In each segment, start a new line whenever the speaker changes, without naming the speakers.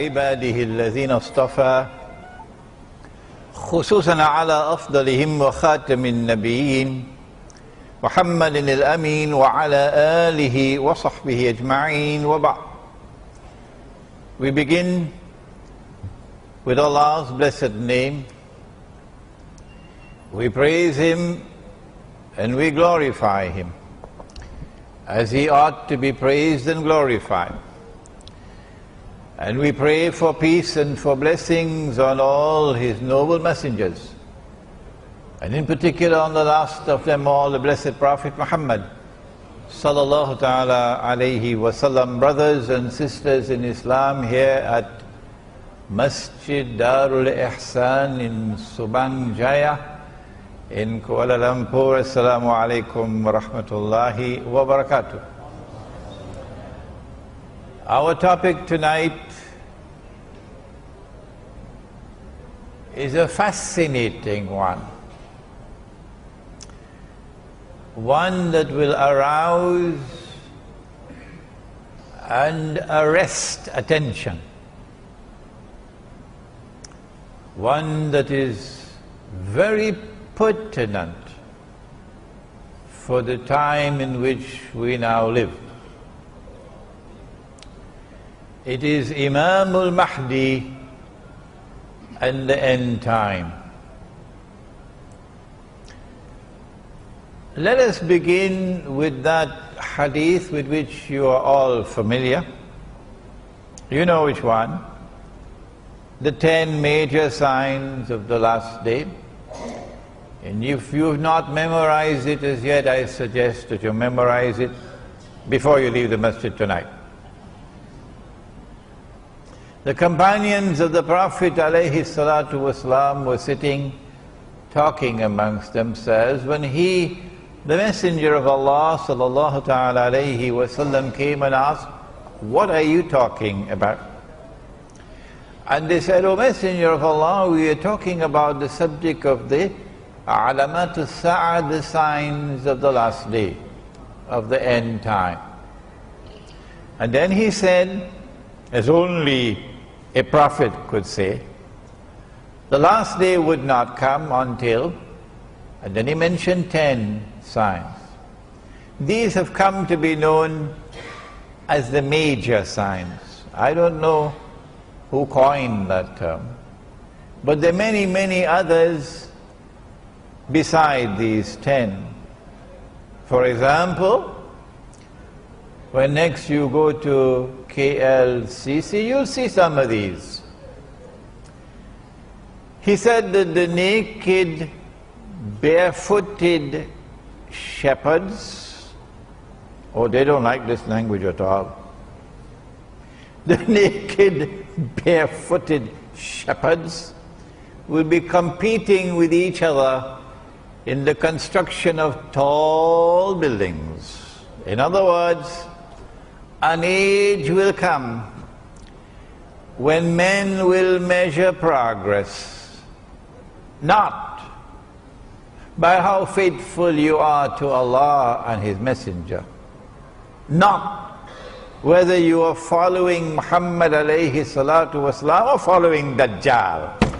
عباده الذين اصطفى خصوصا على أفضلهم وخاتم النبيين محمد الامين وعلى آله وصحبه أجمعين وبعد. We begin with Allah's blessed name. We praise Him and we glorify Him as He ought to be praised and glorified. And we pray for peace and for blessings on all His noble messengers, and in particular on the last of them all, the blessed Prophet Muhammad sallallahu ta'ala alayhi wasallam. Brothers and sisters in Islam, here at Masjid Darul Ihsan in Subang Jaya in Kuala Lumpur. Assalamu alaikum wa rahmatullahi wa barakatuh. Our topic tonight is a fascinating one that will arouse and arrest attention, one that is very pertinent for the time in which we now live. It is Imam al-Mahdi and the end time. Let us begin with that hadith with which you are all familiar. You know which one? The 10 major signs of the last day. And if you have not memorized it as yet, I suggest that you memorize it before you leave the masjid tonight. The companions of the Prophet ﷺ were sitting, talking amongst themselves, when the Messenger of Allah ﷺ came and asked, "What are you talking about?" And they said, "O Messenger of Allah, we are talking about the subject of the alamat as-sa'a, the signs of the last day, of the end time." And then he said, as only a prophet could say, the last day would not come until, and then he mentioned 10 signs. These have come to be known as the major signs. I don't know who coined that term, but there are many, many others beside these 10. For example, when next you go to KLCC, you'll see some of these. He said that the naked, barefooted shepherds, oh, they don't like this language at all. The naked, barefooted shepherds will be competing with each other in the construction of tall buildings. In other words, an age will come when men will measure progress not by how faithful you are to Allah and His Messenger, not whether you are following Muhammad alayhi salatu wasalam or following Dajjal.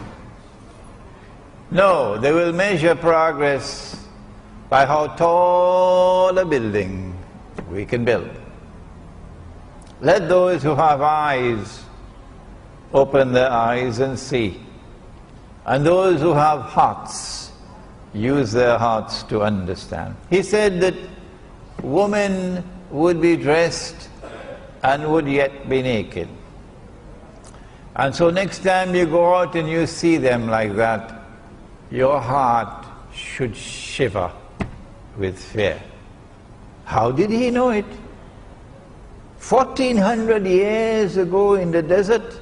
No, they will measure progress by how tall a building we can build. Let those who have eyes open their eyes and see, and those who have hearts use their hearts to understand. He said that women would be dressed and would yet be naked. And so next time you go out and you see them like that, your heart should shiver with fear. How did he know it? 1400 years ago in the desert,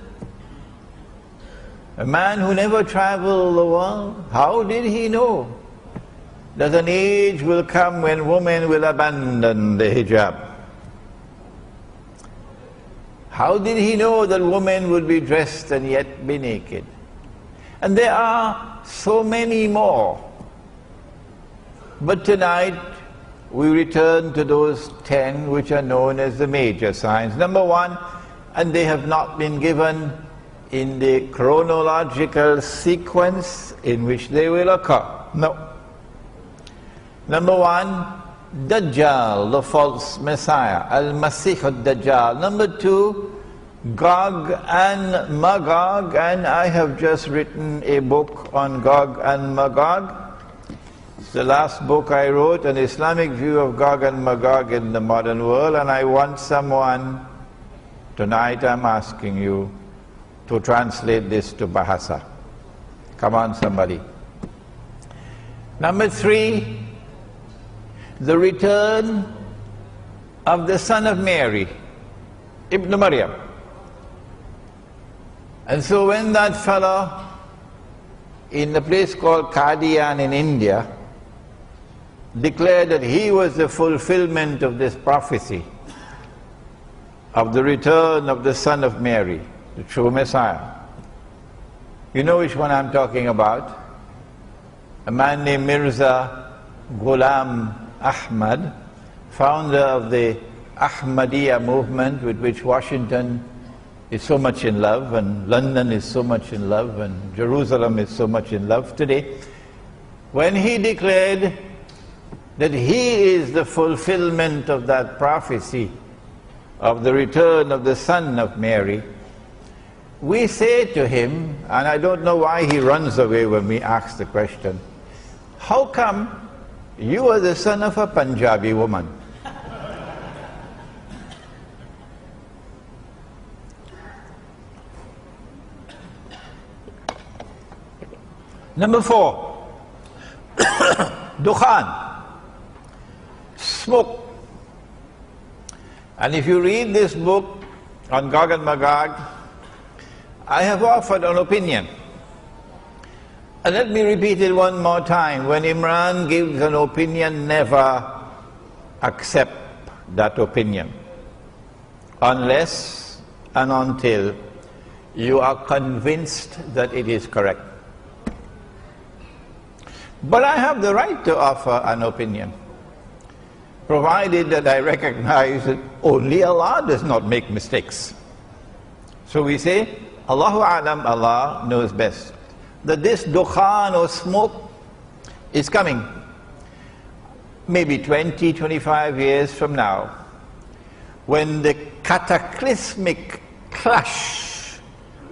a man who never traveled the world, how did he know that an age will come when women will abandon the hijab? How did he know that women would be dressed and yet be naked? And there are so many more. But tonight we return to those 10 which are known as the major signs. Number one, and they have not been given in the chronological sequence in which they will occur. No. Number one, Dajjal, the false Messiah, Al-Masih al-Dajjal. Number two, Gog and Magog, and I have just written a book on Gog and Magog. It's the last book I wrote, an Islamic view of Gog and Magog in the modern world, and I want someone, tonight I'm asking you, to translate this to Bahasa. Come on, somebody. Number three, the return of the son of Mary, Ibn Maryam. And so when that fellow in the place called Qadian in India declared that he was the fulfillment of this prophecy of the return of the son of Mary, the true Messiah. You know which one I'm talking about? A man named Mirza Ghulam Ahmad, founder of the Ahmadiyya movement, with which Washington is so much in love, and London is so much in love, and Jerusalem is so much in love today. When he declared that he is the fulfillment of that prophecy of the return of the son of Mary, we say to him, and I don't know why he runs away when we ask the question, how come you are the son of a Punjabi woman? Number four, Dukhan, smoke. And if you read this book on Gog and Magog, I have offered an opinion. And let me repeat it one more time. When Imran gives an opinion, never accept that opinion unless and until you are convinced that it is correct. But I have the right to offer an opinion, provided that I recognize that only Allah does not make mistakes. So we say, Allahu Alam, Allah knows best, that this dukhan or smoke is coming. Maybe 20, 25 years from now, when the cataclysmic clash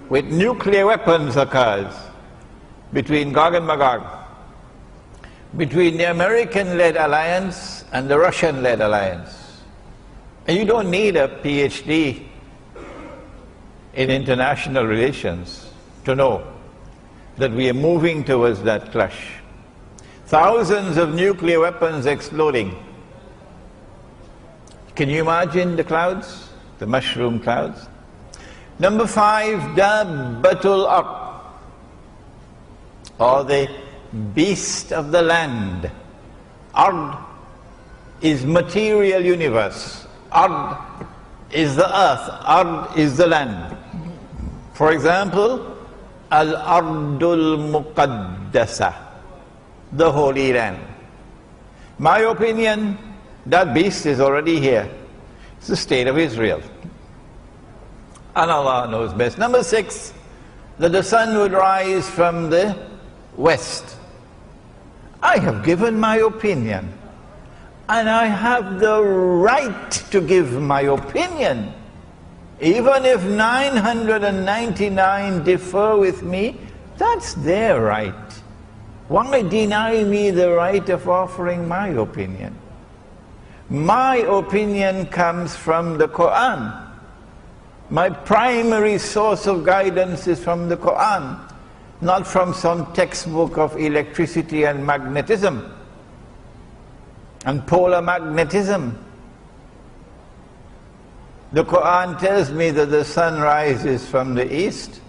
with nuclear weapons occurs between Gog and Magog, between the American-led alliance and the Russian-led alliance. And you don't need a PhD in international relations to know that we are moving towards that clash. Thousands of nuclear weapons exploding. Can you imagine the clouds, the mushroom clouds? Number five, Dabbatul Ard, or the beast of the land. Ard is material universe. Ard is the earth. Ard is the land. For example, Al-Ardul Muqaddasa, the Holy Land. My opinion, that beast is already here. It's the state of Israel. And Allah knows best. Number six, that the sun would rise from the west. I have given my opinion, and I have the right to give my opinion. Even if 999 differ with me, that's their right. Why deny me the right of offering my opinion? My opinion comes from the Quran. My primary source of guidance is from the Quran, not from some textbook of electricity and magnetism and polar magnetism. The Quran tells me that the sun rises from the east,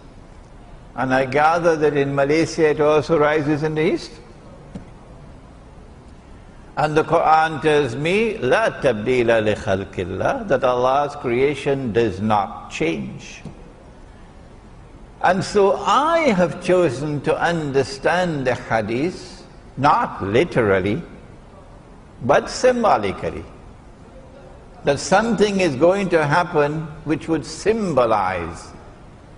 and I gather that in Malaysia it also rises in the east. And the Quran tells me, La tabdila li khalqillah, that Allah's creation does not change. And so I have chosen to understand the hadith, not literally, but symbolically. That something is going to happen which would symbolize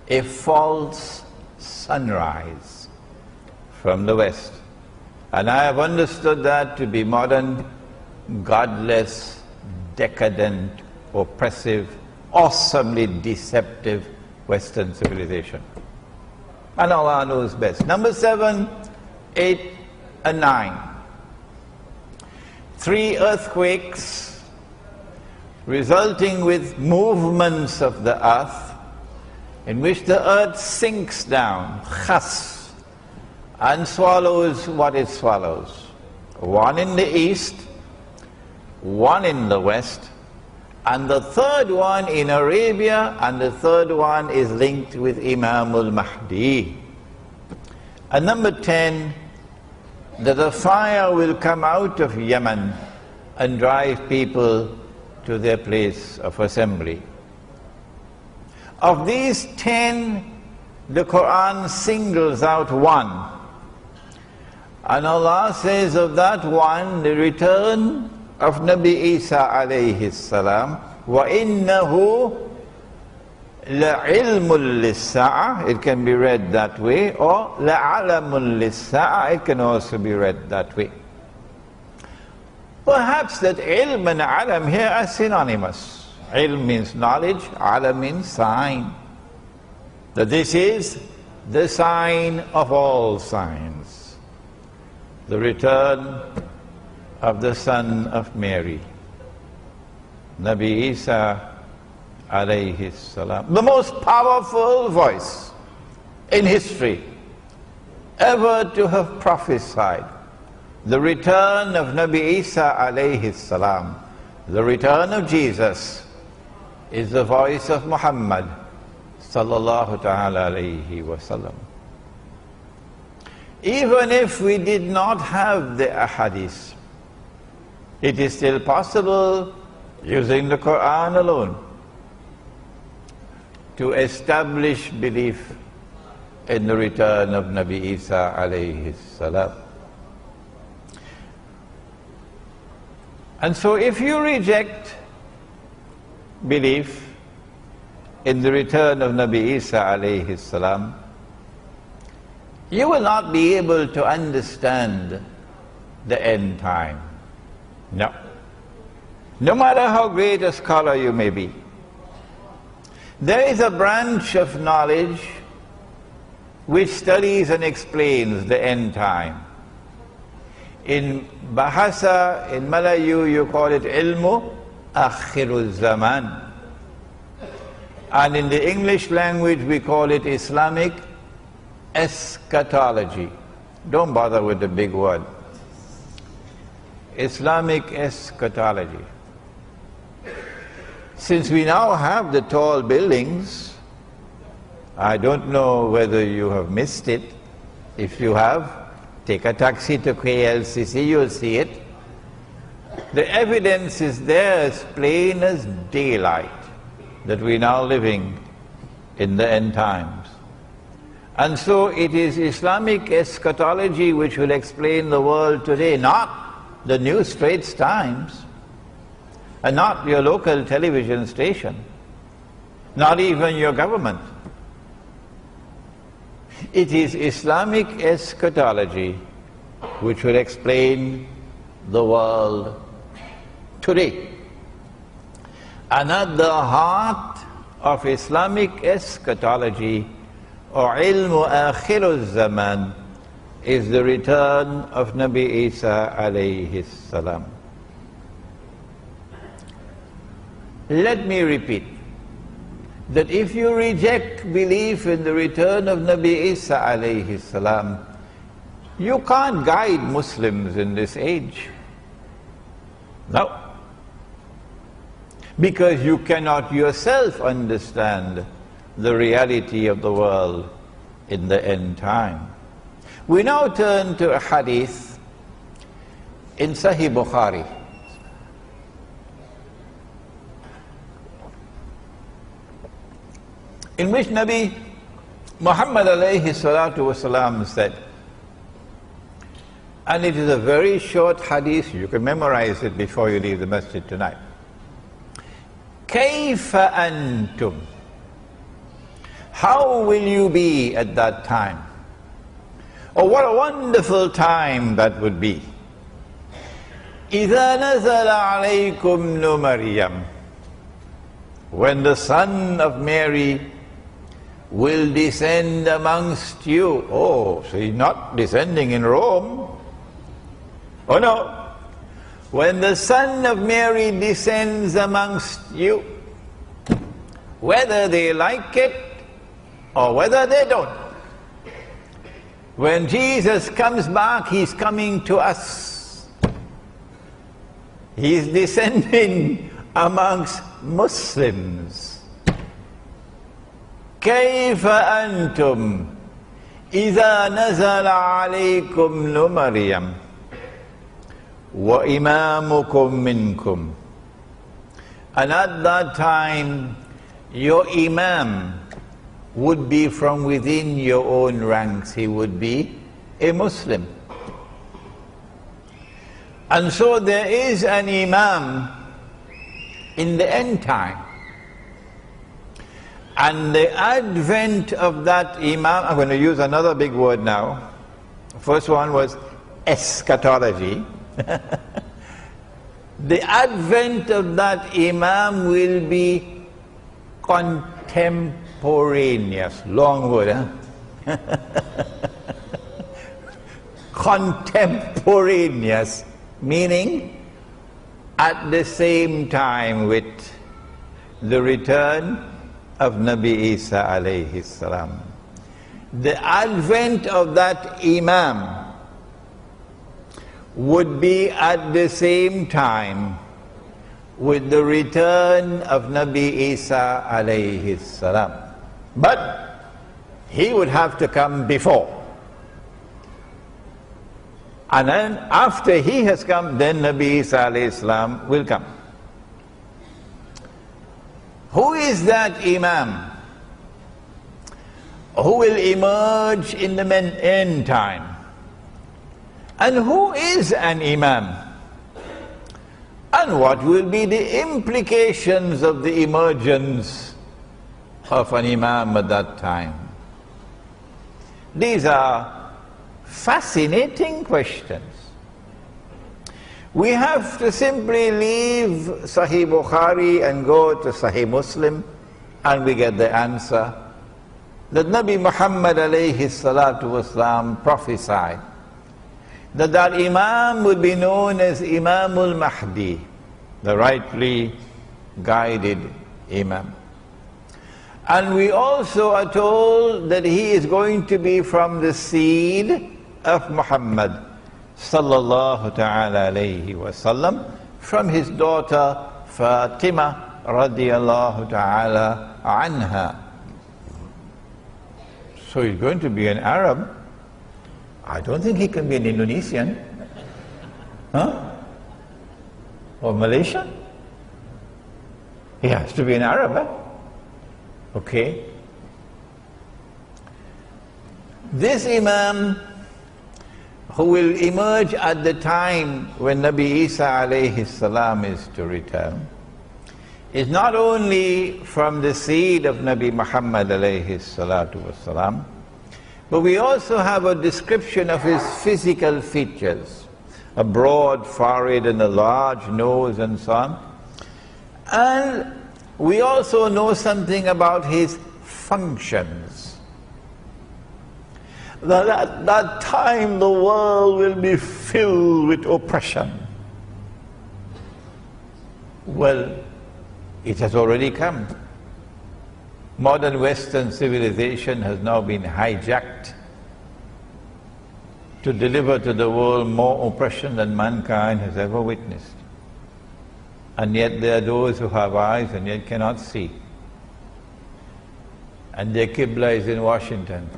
a false sunrise from the West. And I have understood that to be modern, godless, decadent, oppressive, awesomely deceptive Western civilization. And Allah knows best. Number 7, 8, and 9. 3 earthquakes resulting with movements of the earth in which the earth sinks down, khas, and swallows what it swallows. One in the east, one in the west, and the third one in Arabia, and the third one is linked with Imam al-Mahdi. And number 10, that a fire will come out of Yemen and drive people to their place of assembly. Of these 10, the Quran singles out one. And Allah says of that one, the return of Nabi Isa alayhi salam, وَإِنَّهُ لَعِلْمٌ لِلسَّاعَةِ, it can be read that way, or لَعَلَمٌ لِلسَّاعَةِ, it can also be read that way. Perhaps that ilm and alam here are synonymous. Ilm means knowledge, alam means sign. That this is the sign of all signs, the return of the son of Mary, Nabi Isa alayhi salam, the most powerful voice in history ever to have prophesied the return of Nabi Isa alayhi salam, the return of Jesus, is the voice of Muhammad sallallahu ta'ala alayhi wasallam. Even if we did not have the ahadith, it is still possible, using the Quran alone, to establish belief in the return of Nabi Isa alayhi salam. And so if you reject belief in the return of Nabi Isa alayhi salam, you will not be able to understand the end time. No. No matter how great a scholar you may be. There is a branch of knowledge which studies and explains the end time. In Bahasa, in Malayu, you call it ilmu الزمان. And in the English language, we call it Islamic eschatology. Don't bother with the big word. Islamic eschatology. Since we now have the tall buildings, I don't know whether you have missed it. If you have, take a taxi to KLCC, you'll see it. The evidence is there as plain as daylight that we're now living in the end times. And so it is Islamic eschatology which will explain the world today, not the New Straits Times, and not your local television station, not even your government. It is Islamic eschatology which will explain the world today. And at the heart of Islamic eschatology, or ilmu akhir zaman, is the return of Nabi Isa alayhi salam. Let me repeat that if you reject belief in the return of Nabi Isa alayhi salam, you can't guide Muslims in this age. No. Because you cannot yourself understand the reality of the world in the end time. We now turn to a hadith in Sahih Bukhari. In which Nabi Muhammad alayhi salatu wasalam said, and it is a very short hadith, you can memorize it before you leave the masjid tonight. كيف أنتم How will you be at that time? Oh, what a wonderful time that would be. إِذَا نَزَلَ عَلَيْكُمْ مَرْيَمَ, when the Son of Mary will descend amongst you. Oh, so he's not descending in Rome. Oh no. When the Son of Mary descends amongst you, whether they like it or whether they don't, when Jesus comes back, he's coming to us. He's descending amongst Muslims. كيف أنتم إذا نزل عليكم مريم وإمامكم منكم. And at that time, your Imam would be from within your own ranks. He would be a Muslim. And so there is an Imam in the end time. And the advent of that Imam, I'm going to use another big word now. The first one was eschatology. The advent of that Imam will be contemporaneous. Long word, huh? Contemporaneous, meaning at the same time with the return of Nabi Isa alayhi salam. The advent of that Imam would be at the same time with the return of Nabi Isa alayhi salam. But he would have to come before. And then after he has come, then Nabi Isa alayhi salam will come. Who is that Imam who will emerge in the end time? And who is an Imam? And what will be the implications of the emergence of an Imam at that time? These are fascinating questions. We have to simply leave Sahih Bukhari and go to Sahih Muslim and we get the answer that Nabi Muhammad alayhi salatu wasalam prophesied that that Imam would be known as Imam al-Mahdi, the rightly guided Imam. And we also are told that he is going to be from the seed of Muhammad sallallahu ta'ala alayhi wasallam, from his daughter Fatima radiyallahu ta'ala anha. So he's going to be an Arab. I don't think he can be an Indonesian. Huh? Or Malaysian. He has to be an Arab, eh? Okay. This Imam who will emerge at the time when Nabi Isa alayhi salam is to return is not only from the seed of Nabi Muhammad alayhi salatu wasalam, but we also have a description of his physical features, a broad forehead and a large nose and so on. And we also know something about his functions. That at that time the world will be filled with oppression. Well, it has already come. Modern Western civilization has now been hijacked to deliver to the world more oppression than mankind has ever witnessed. And yet there are those who have eyes and yet cannot see. And their Qibla is in Washington.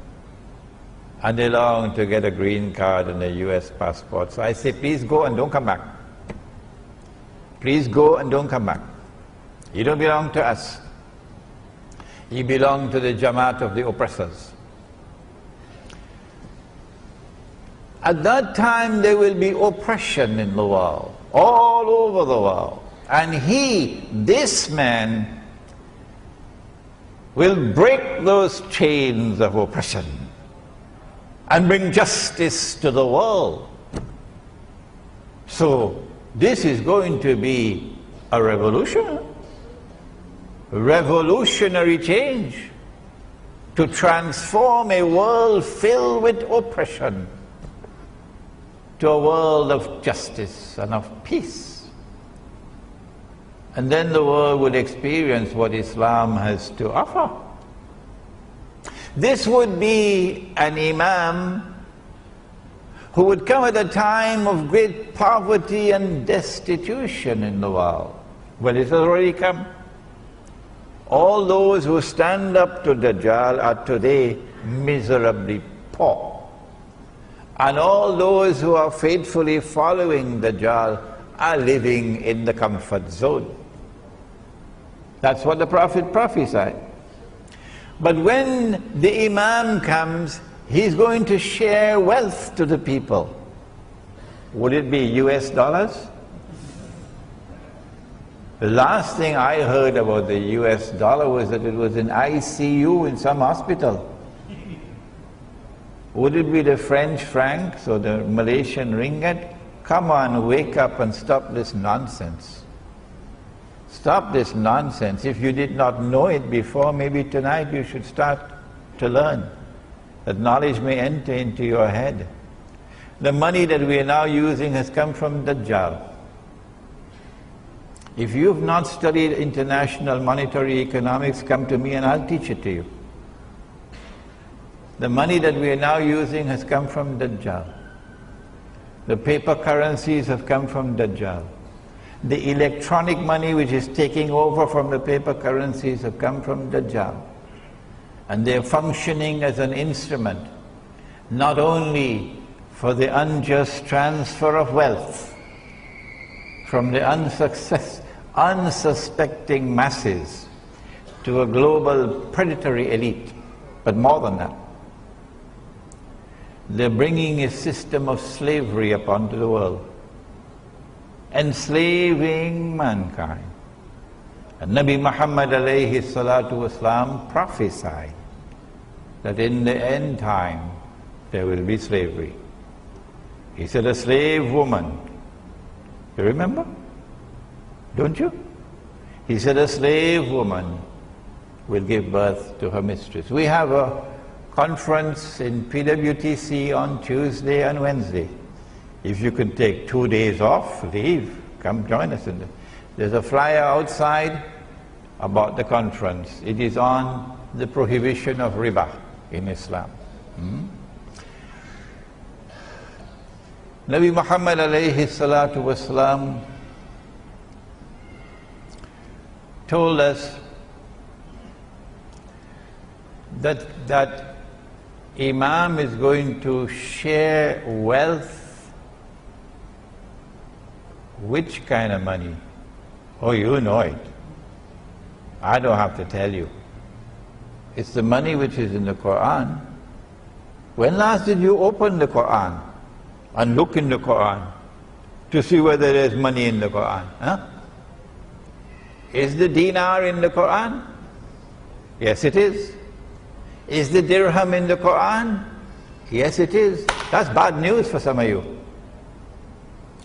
And they long to get a green card and a US passport. So I say, please go and don't come back. Please go and don't come back. You don't belong to us. You belong to the Jamaat of the oppressors. At that time there will be oppression in the world, all over the world. And he, this man, will break those chains of oppression and bring justice to the world. So this is going to be a revolution, revolutionary change to transform a world filled with oppression to a world of justice and of peace. And then the world will experience what Islam has to offer. This would be an imam who would come at a time of great poverty and destitution in the world. Well, it has already come. All those who stand up to Dajjal are today miserably poor. And all those who are faithfully following Dajjal are living in the comfort zone. That's what the Prophet prophesied. But when the Imam comes, he's going to share wealth to the people. Would it be US dollars? The last thing I heard about the US dollar was that it was in ICU in some hospital. Would it be the French francs or the Malaysian ringgit? Come on, wake up and stop this nonsense. Stop this nonsense. If you did not know it before, maybe tonight you should start to learn. That knowledge may enter into your head. The money that we are now using has come from Dajjal. If you've not studied international monetary economics, come to me and I'll teach it to you. The money that we are now using has come from Dajjal. The paper currencies have come from Dajjal. The electronic money which is taking over from the paper currencies have come from Dajjal. And they're functioning as an instrument, not only for the unjust transfer of wealth from the unsuspecting masses to a global predatory elite, but more than that. They're bringing a system of slavery upon the world, enslaving mankind. And Nabi Muhammad alayhi salatu wasalam prophesied that in the end time there will be slavery. He said a slave woman, you remember? Don't you? He said a slave woman will give birth to her mistress. We have a conference in PWTC on Tuesday and Wednesday. If you can take 2 days off, leave, come join us in there. There's a flyer outside about the conference. It is on the prohibition of riba in Islam. Nabi Muhammad alayhi salatu wasalam told us that Imam is going to share wealth. Which kind of money? Oh, you know it. I don't have to tell you. It's the money which is in the Quran. When last did you open the Quran and look in the Quran to see whether there's money in the Quran? Huh? Is the dinar in the Quran? Yes, it is. Is the dirham in the Quran? Yes, it is. That's bad news for some of you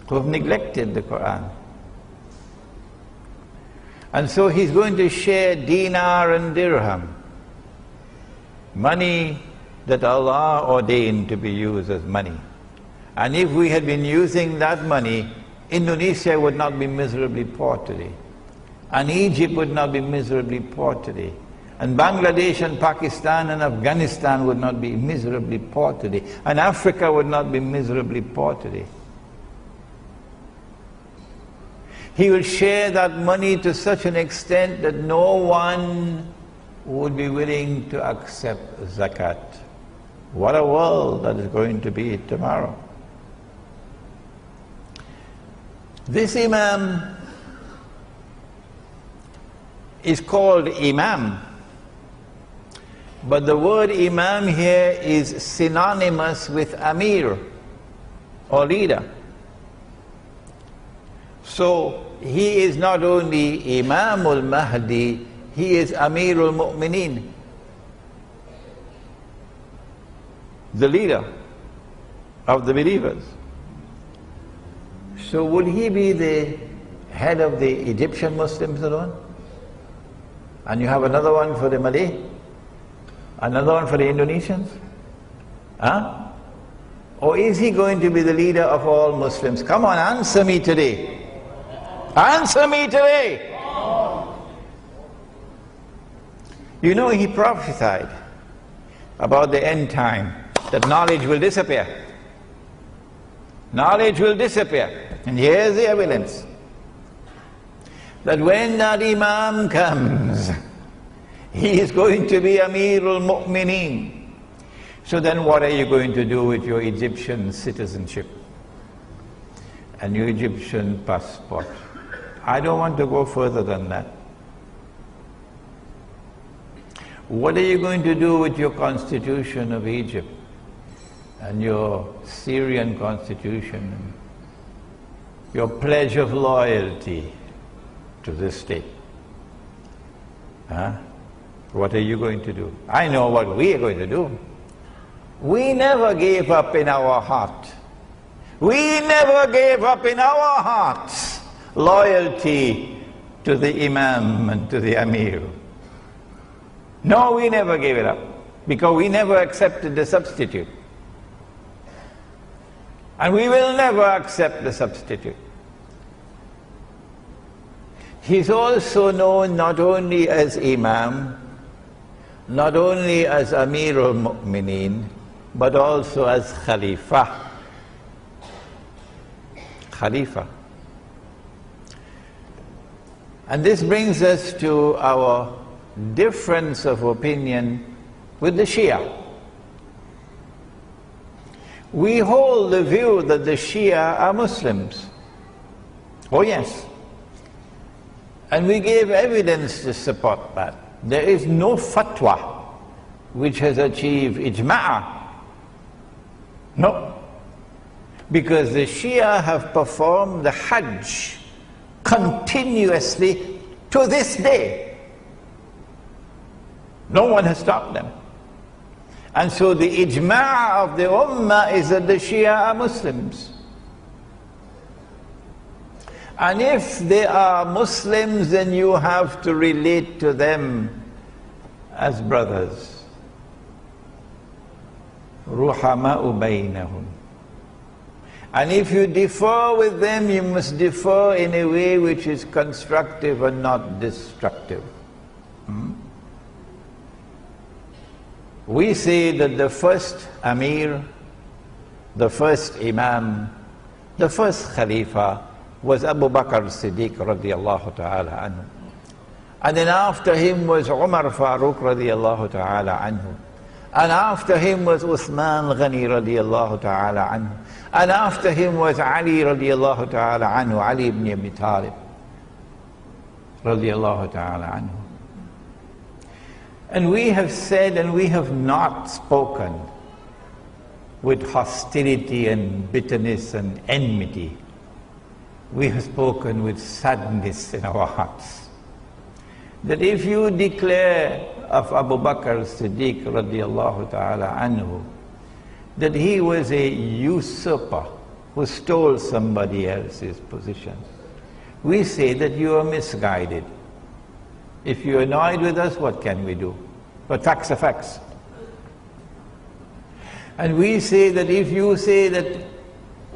who have neglected the Quran. And so he's going to share dinar and dirham, money that Allah ordained to be used as money. And if we had been using that money, Indonesia would not be miserably poor today. And Egypt would not be miserably poor today. And Bangladesh and Pakistan and Afghanistan would not be miserably poor today. And Africa would not be miserably poor today. He will share that money to such an extent that no one would be willing to accept zakat. What a world that is going to be tomorrow. This Imam is called Imam, but the word Imam here is synonymous with Amir or leader. So he is not only Imam al-Mahdi, he is Amirul Mu'mineen, the leader of the believers. So would he be the head of the Egyptian Muslims alone? And you have another one for the Malay? Another one for the Indonesians? Huh? Or is he going to be the leader of all Muslims? Come on, answer me today. Answer me today. You know, he prophesied about the end time, that knowledge will disappear. Knowledge will disappear. And here's the evidence. That when that Imam comes, he is going to be Amirul Mu'mineen. So then what are you going to do with your Egyptian citizenship and your Egyptian passport? I don't want to go further than that. What are you going to do with your constitution of Egypt and your Syrian constitution, your pledge of loyalty to this state? Huh? What are you going to do? I know what we are going to do. We never gave up in our heart. We never gave up in our hearts loyalty to the Imam and to the Amir. No, we never gave it up, because we never accepted the substitute. And we will never accept the substitute. He's also known not only as Imam, not only as Amirul Mu'mineen, but also as Khalifa. Khalifa. And this brings us to our difference of opinion with the Shia. We hold the view that the Shia are Muslims. Oh yes. And we gave evidence to support that. There is no fatwa which has achieved ijma'. No. Because the Shia have performed the Hajj continuously to this day. No one has stopped them. And so the ijma' of the ummah is that the Shia are Muslims. And if they are Muslims, then you have to relate to them as brothers. Ruhama'u baynahum. And if you differ with them, you must differ in a way which is constructive and not destructive. We say that the first Amir, the first Imam, the first Khalifa was Abu Bakr Siddiq radiallahu ta'ala anhu. And then after him was Umar Farooq radiallahu ta'ala anhu. And after him was Uthman Ghani radiallahu ta'ala anhu. And after him was Ali radiallahu ta'ala anhu, Ali ibn Abi Talib radiallahu ta'ala anhu. And we have said, and we have not spoken with hostility and bitterness and enmity. We have spoken with sadness in our hearts. That if you declare of Abu Bakr Siddiq radiallahu ta'ala anhu that he was a usurper who stole somebody else's position, we say that you are misguided. If you're annoyed with us, what can we do? But facts are facts. And we say that if you say that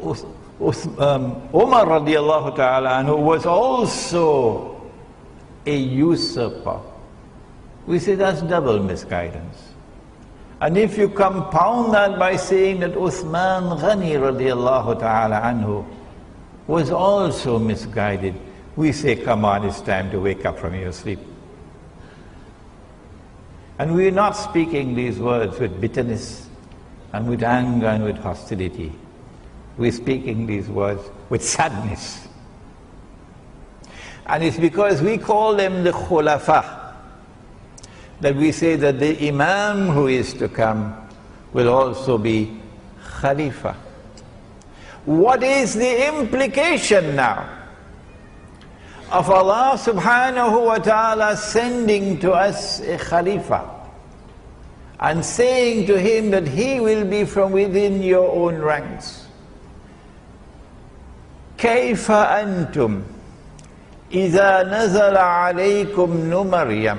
Umar radiallahu ta'ala anhu was also a usurper, we say that's double misguidance. And if you compound that by saying that Uthman Ghani radiallahu ta'ala anhu was also misguided, we say, come on, it's time to wake up from your sleep. And we are not speaking these words with bitterness and with anger and with hostility. We're speaking these words with sadness. And it's because we call them the khulafa that we say that the Imam who is to come will also be Khalifa. What is the implication now of Allah subhanahu wa ta'ala sending to us a Khalifa and saying to him that he will be from within your own ranks. كيف أنتم إذا نزل عليكم ابن مريم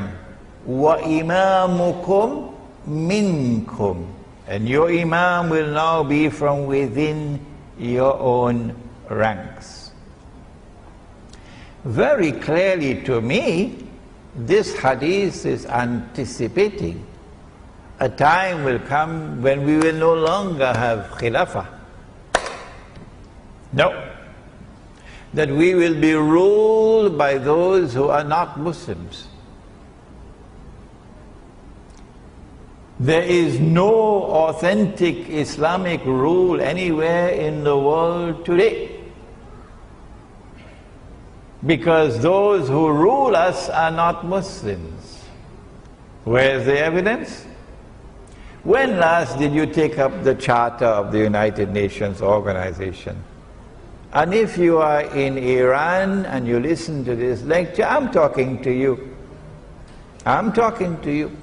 وإمامكم منكم, and your Imam will now be from within your own ranks. Very clearly to me, this hadith is anticipating a time will come when we will no longer have Khilafah. No. That we will be ruled by those who are not Muslims. There is no authentic Islamic rule anywhere in the world today, because those who rule us are not Muslims. Where is the evidence? When last did you take up the Charter of the United Nations Organization? And if you are in Iran and you listen to this lecture, I'm talking to you. I'm talking to you.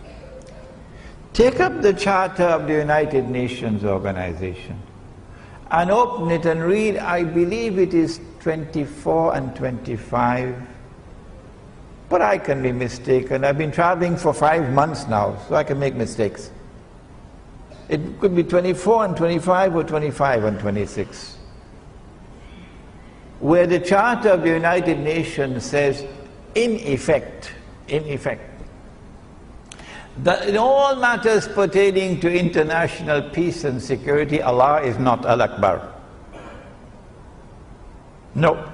Take up the Charter of the United Nations Organization and open it and read, I believe it is 24 and 25. But I can be mistaken. I've been traveling for 5 months now, so I can make mistakes. It could be 24 and 25 or 25 and 26. Where the Charter of the United Nations says, in effect, that in all matters pertaining to international peace and security, Allah is not Al-Akbar. No.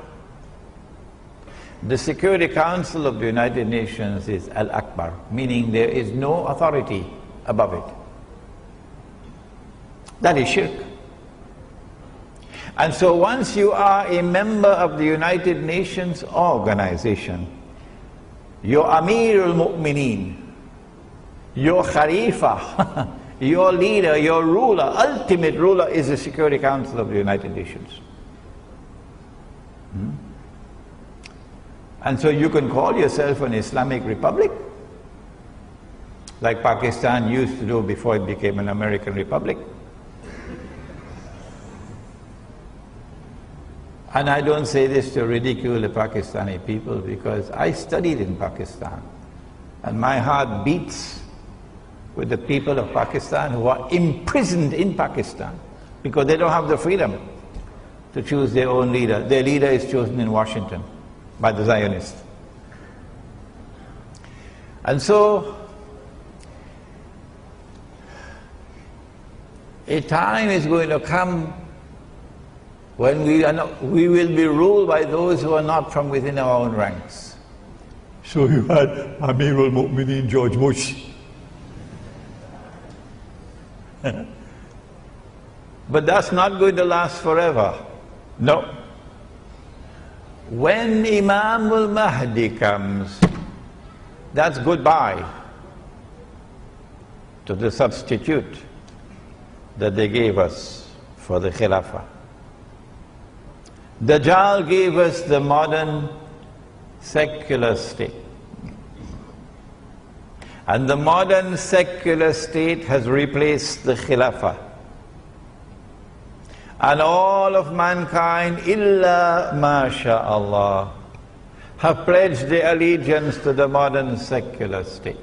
The Security Council of the United Nations is Al-Akbar, meaning there is no authority above it. That is shirk. And so once you are a member of the United Nations Organization, your Amir al-Mu'mineen, your Khalifa, your leader, your ruler, ultimate ruler is the Security Council of the United Nations. And so you can call yourself an Islamic Republic, like Pakistan used to do before it became an American Republic. And I don't say this to ridicule the Pakistani people, because I studied in Pakistan and my heart beats with the people of Pakistan who are imprisoned in Pakistan because they don't have the freedom to choose their own leader. Their leader is chosen in Washington by the Zionists. And so a time is going to come when we will be ruled by those who are not from within our own ranks. So you had Amir al-Mu'mineen George Bush. But that's not going to last forever. No. When Imam al-Mahdi comes, that's goodbye to the substitute that they gave us for the Khilafah. Dajjal gave us the modern secular state. And the modern secular state has replaced the Khilafah. And all of mankind, illa masha'Allah, have pledged their allegiance to the modern secular state,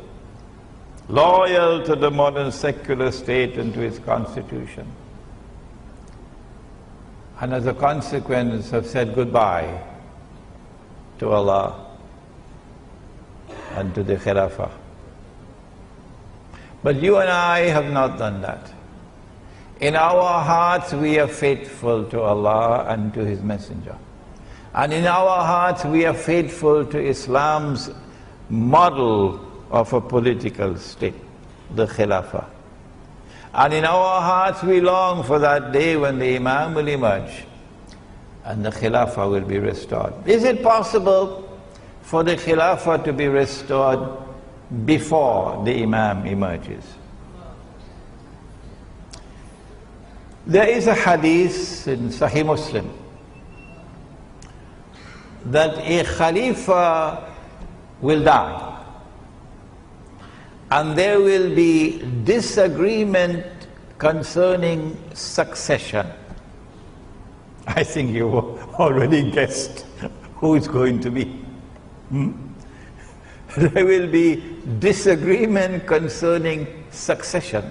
loyal to the modern secular state and to its constitution. And as a consequence have said goodbye to Allah and to the Khilafah. But you and I have not done that. In our hearts we are faithful to Allah and to His Messenger. And in our hearts we are faithful to Islam's model of a political state, the Khilafah. And in our hearts we long for that day when the Imam will emerge and the Khilafah will be restored. Is it possible for the Khilafah to be restored before the Imam emerges? There is a hadith in Sahih Muslim that a Khalifa will die. And there will be disagreement concerning succession. I think you already guessed who it's going to be. There will be disagreement concerning succession.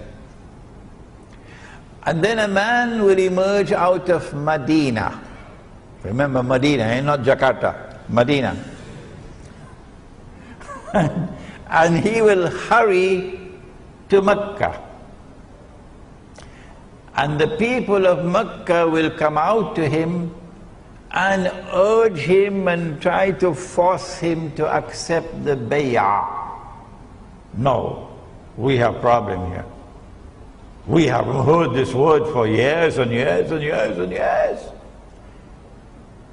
And then a man will emerge out of Medina. Remember Medina, not Jakarta, Medina. And he will hurry to Mecca. And the people of Mecca will come out to him and urge him and try to force him to accept the bay'ah. No, we have a problem here. We have heard this word for years and years and years and years.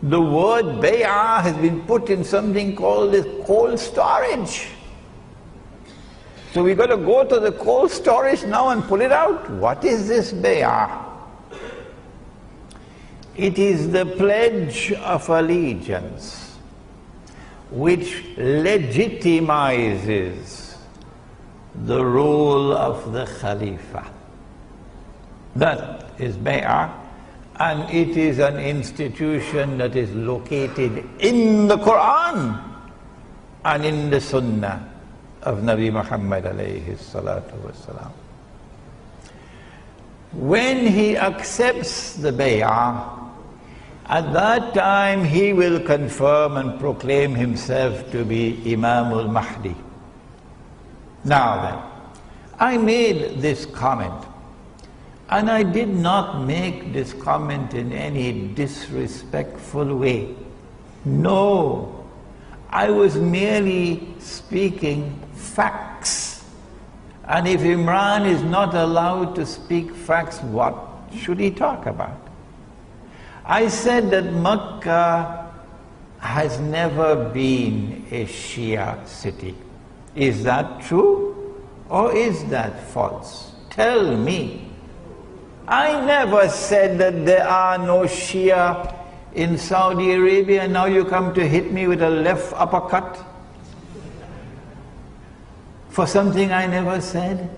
The word bay'ah has been put in something called cold storage. So we've got to go to the cold storage now and pull it out. What is this bay'ah? It is the pledge of allegiance which legitimizes the rule of the Khalifa. That is bay'ah, and it is an institution that is located in the Quran and in the Sunnah of Nabi Muhammad alayhi salatu wasalam. When he accepts the bay'ah, at that time he will confirm and proclaim himself to be Imam al-Mahdi. Now then, I made this comment, and I did not make this comment in any disrespectful way. No, I was merely speaking facts. And if Imran is not allowed to speak facts, what should he talk about? I said that Mecca has never been a Shia city. Is that true or is that false? Tell me. I never said that there are no Shia in Saudi Arabia, and now you come to hit me with a left uppercut for something I never said.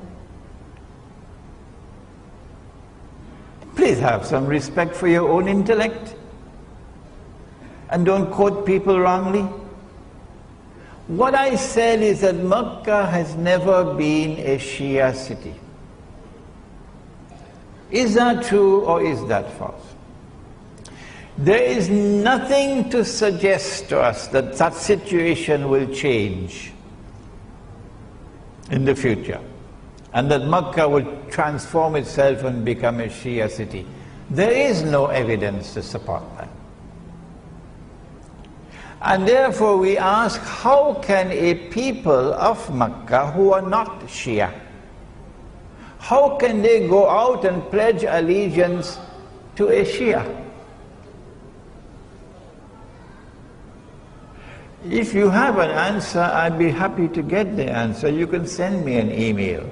Please have some respect for your own intellect and don't quote people wrongly. What I said is that Mecca has never been a Shia city. Is that true or is that false? There is nothing to suggest to us that that situation will change in the future, and that Mecca will transform itself and become a Shia city. There is no evidence to support that. And therefore we ask, how can a people of Mecca who are not Shia, how can they go out and pledge allegiance to a Shia? If you have an answer, I'd be happy to get the answer. You can send me an email.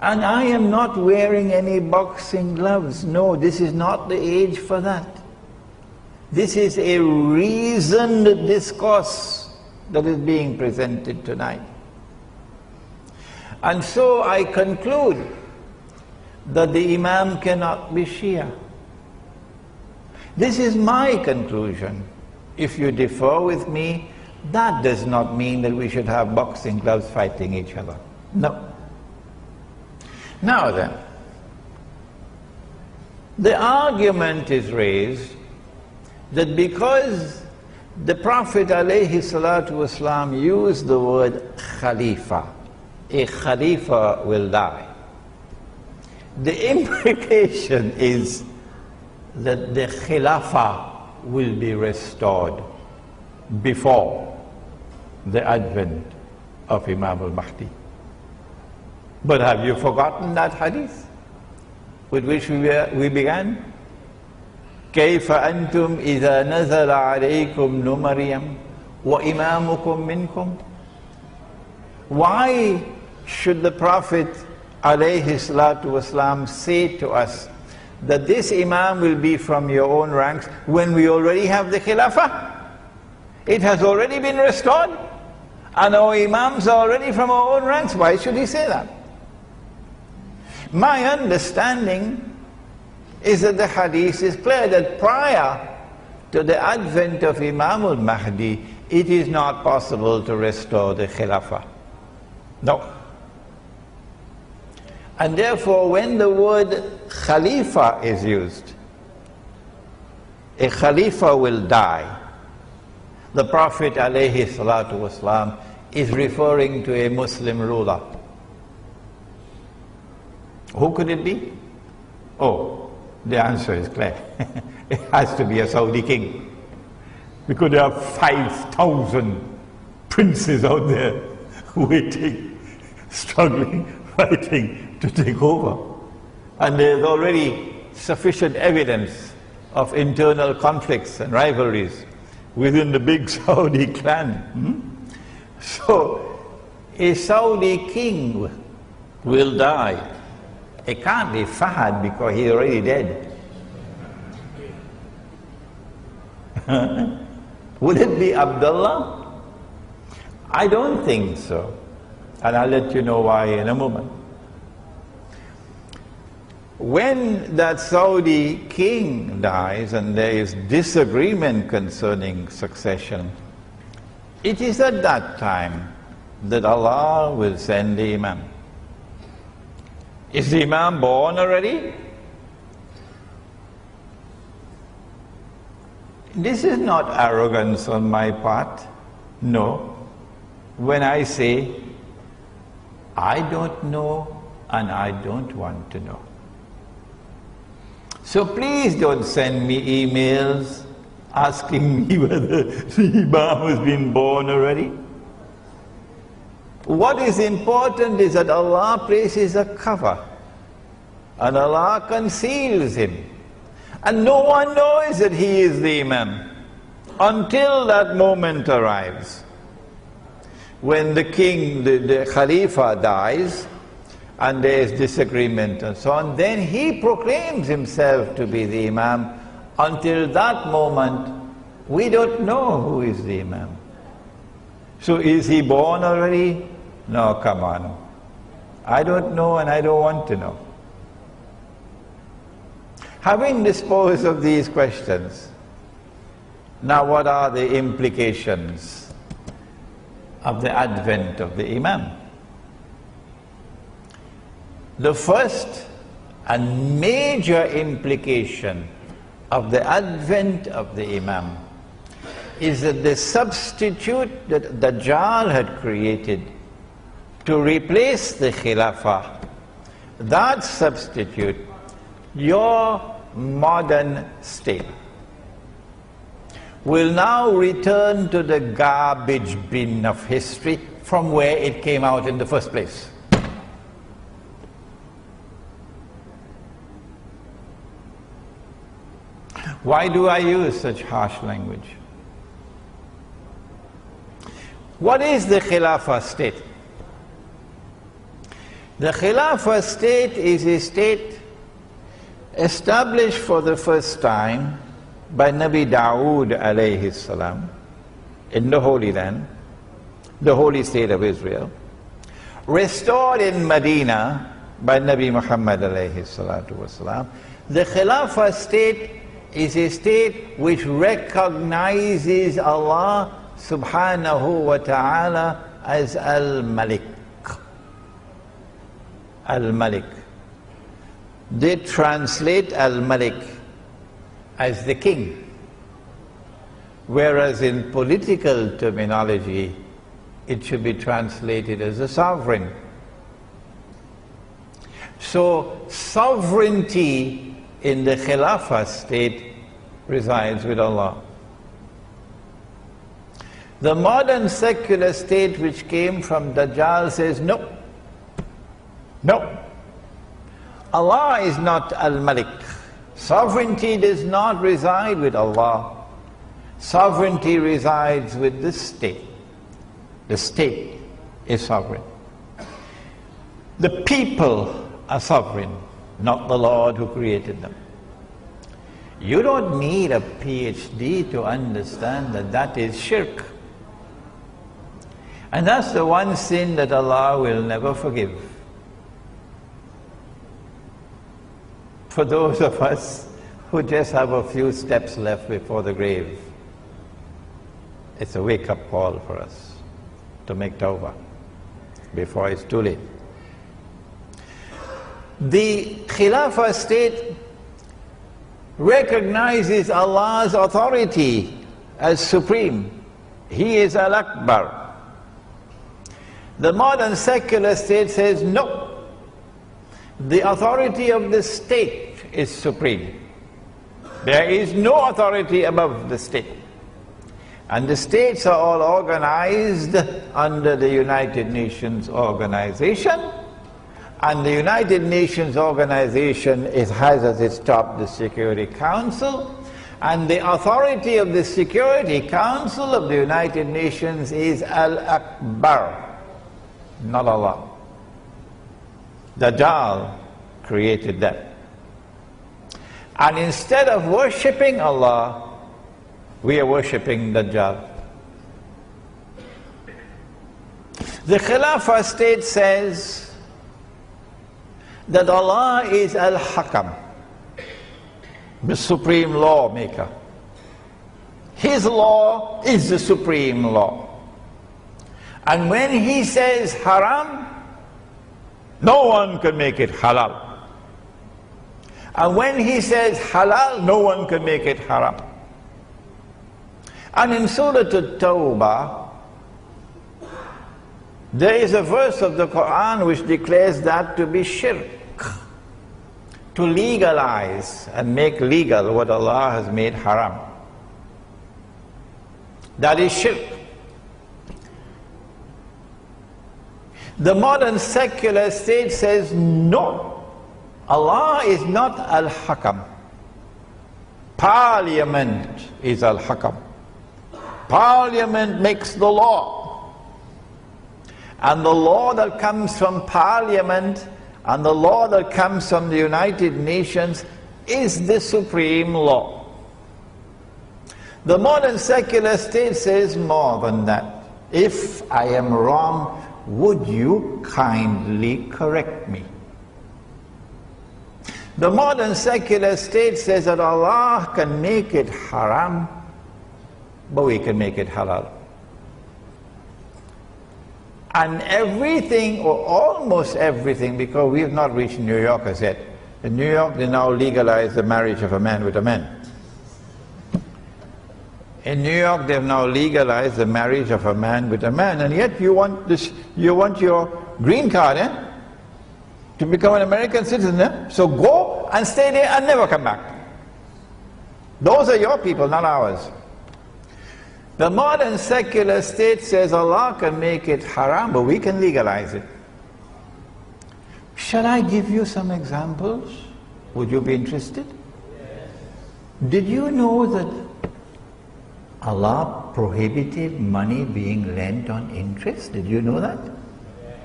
And I am not wearing any boxing gloves. No, this is not the age for that. This is a reasoned discourse that is being presented tonight. And so I conclude that the Imam cannot be Shia. This is my conclusion. If you differ with me, that does not mean that we should have boxing gloves fighting each other. No. Now then, the argument is raised that because the Prophet ﷺ used the word Khalifa, a Khalifa will die. The implication is that the Khilafah will be restored before the advent of Imam al-Mahdi. But have you forgotten that hadith with which we began? كيف أنتم إذا نزل عليكم مريم وإمامكم منكم? Why should the Prophet ﷺ say to us that this Imam will be from your own ranks when we already have the Khilafah? It has already been restored, and our Imams are already from our own ranks. Why should he say that? My understanding is that the hadith is clear that prior to the advent of Imam al-Mahdi, it is not possible to restore the Khilafah. No. And therefore, when the word Khalifa is used, a Khalifa will die. The Prophet ﷺ is referring to a Muslim ruler. Who could it be? Oh, the answer is clear. It has to be a Saudi king. Because there are 5,000 princes out there waiting, struggling, fighting to take over. And there's already sufficient evidence of internal conflicts and rivalries within the big Saudi clan. So, a Saudi king will die. It can't be Fahad because he's already dead. Would it be Abdullah? I don't think so. And I'll let you know why in a moment. When that Saudi king dies and there is disagreement concerning succession, it is at that time that Allah will send the Imam. Is the Imam born already? This is not arrogance on my part. No. When I say, I don't know and I don't want to know. So please don't send me emails asking me whether the Imam has been born already. What is important is that Allah places a cover and Allah conceals him. And no one knows that he is the Imam until that moment arrives. When the king, the Khalifa dies, and there is disagreement and so on, then he proclaims himself to be the Imam. Until that moment, we don't know who is the Imam. So is he born already? No, come on. I don't know and I don't want to know. Having disposed of these questions, now what are the implications of the advent of the Imam? The first and major implication of the advent of the Imam is that the substitute that Dajjal had created to replace the Khilafah, that substitute, your modern state, will now return to the garbage bin of history from where it came out in the first place. Why do I use such harsh language? What is the Khilafah state? The Khilafah state is a state established for the first time by Nabi Dawood alayhi salam in the Holy Land, the holy state of Israel, restored in Medina by Nabi Muhammad alayhi salatu wasalam. The Khilafah state is a state which recognizes Allah subhanahu wa ta'ala as Al-Malik. Al-Malik. They translate Al-Malik as the king, whereas in political terminology it should be translated as a sovereign. So sovereignty in the Khilafah state resides with Allah. The modern secular state which came from Dajjal says no. No. Allah is not Al-Malik. Sovereignty does not reside with Allah. Sovereignty resides with the state. The state is sovereign. The people are sovereign, not the Lord who created them. You don't need a PhD to understand that that is shirk. And that's the one sin that Allah will never forgive. For those of us who just have a few steps left before the grave, it's a wake-up call for us to make tawbah before it's too late. The Khilafah state recognizes Allah's authority as supreme. He is Al-Akbar. The modern secular state says no. The authority of the state is supreme. There is no authority above the state. And the states are all organized under the United Nations organization. And the United Nations organization has as its top the Security Council. And the authority of the Security Council of the United Nations is Al-Akbar, not Allah. Dajjal created that. And instead of worshipping Allah, we are worshipping Dajjal. The Khilafah state says that Allah is Al-Hakam, the supreme lawmaker. His law is the supreme law. And when He says haram, no one can make it halal. And when He says halal, no one can make it haram. And in Surah At-Tawbah, there is a verse of the Quran which declares that to be shirk, to legalize and make legal what Allah has made haram. That is shirk. The modern secular state says no, Allah is not Al-Hakam. Parliament is Al-Hakam. Parliament makes the law. And the law that comes from Parliament and the law that comes from the United Nations is the supreme law. The modern secular state says more than that. If I am wrong, would you kindly correct me? The modern secular state says that Allah can make it haram, but we can make it halal. And everything, or almost everything, because we have not reached New York as yet. In New York, they now legalize the marriage of a man with a man. In New York, they have now legalized the marriage of a man with a man, and yet you want this, you want your green card, to become an American citizen, So go and stay there and never come back. Those are your people, not ours. The modern secular state says Allah can make it haram, but we can legalize it. Shall I give you some examples? Would you be interested? Yes. Did you know that Allah prohibited money being lent on interest? Did you know that? Yes.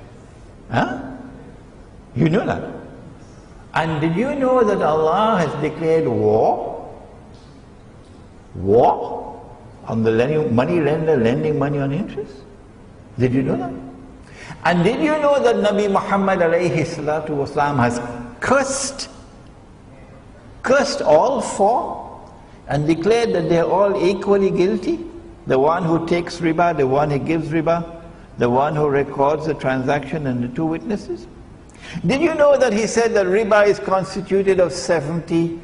Huh? You know that? And did you know that Allah has declared war? War? On the money lender lending money on interest? Did you know that? And did you know that Nabi Muhammad alayhi salatu wasalam has cursed all four and declared that they are all equally guilty? The one who takes riba, the one who gives riba, the one who records the transaction, and the two witnesses? Did you know that he said that riba is constituted of 70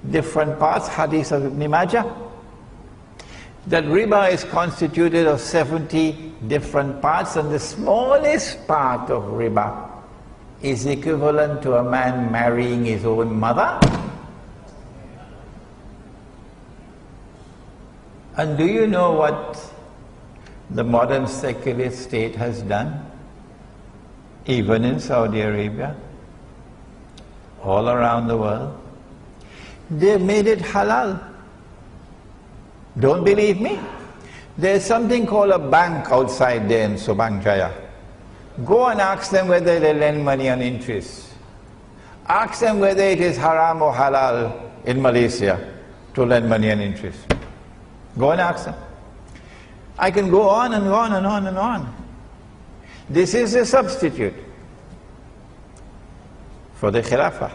different parts? Hadith of Ibn Majah. That riba is constituted of 70 different parts, and the smallest part of riba is equivalent to a man marrying his own mother. And do you know what the modern secular state has done? Even in Saudi Arabia, all around the world, they've made it halal. Don't believe me? There's something called a bank outside there in Subang Jaya. Go and ask them whether they lend money on interest. Ask them whether it is haram or halal in Malaysia. to lend money and interest. Go and ask them. I can go on and on and on and on. This is a substitute for the Khilafah.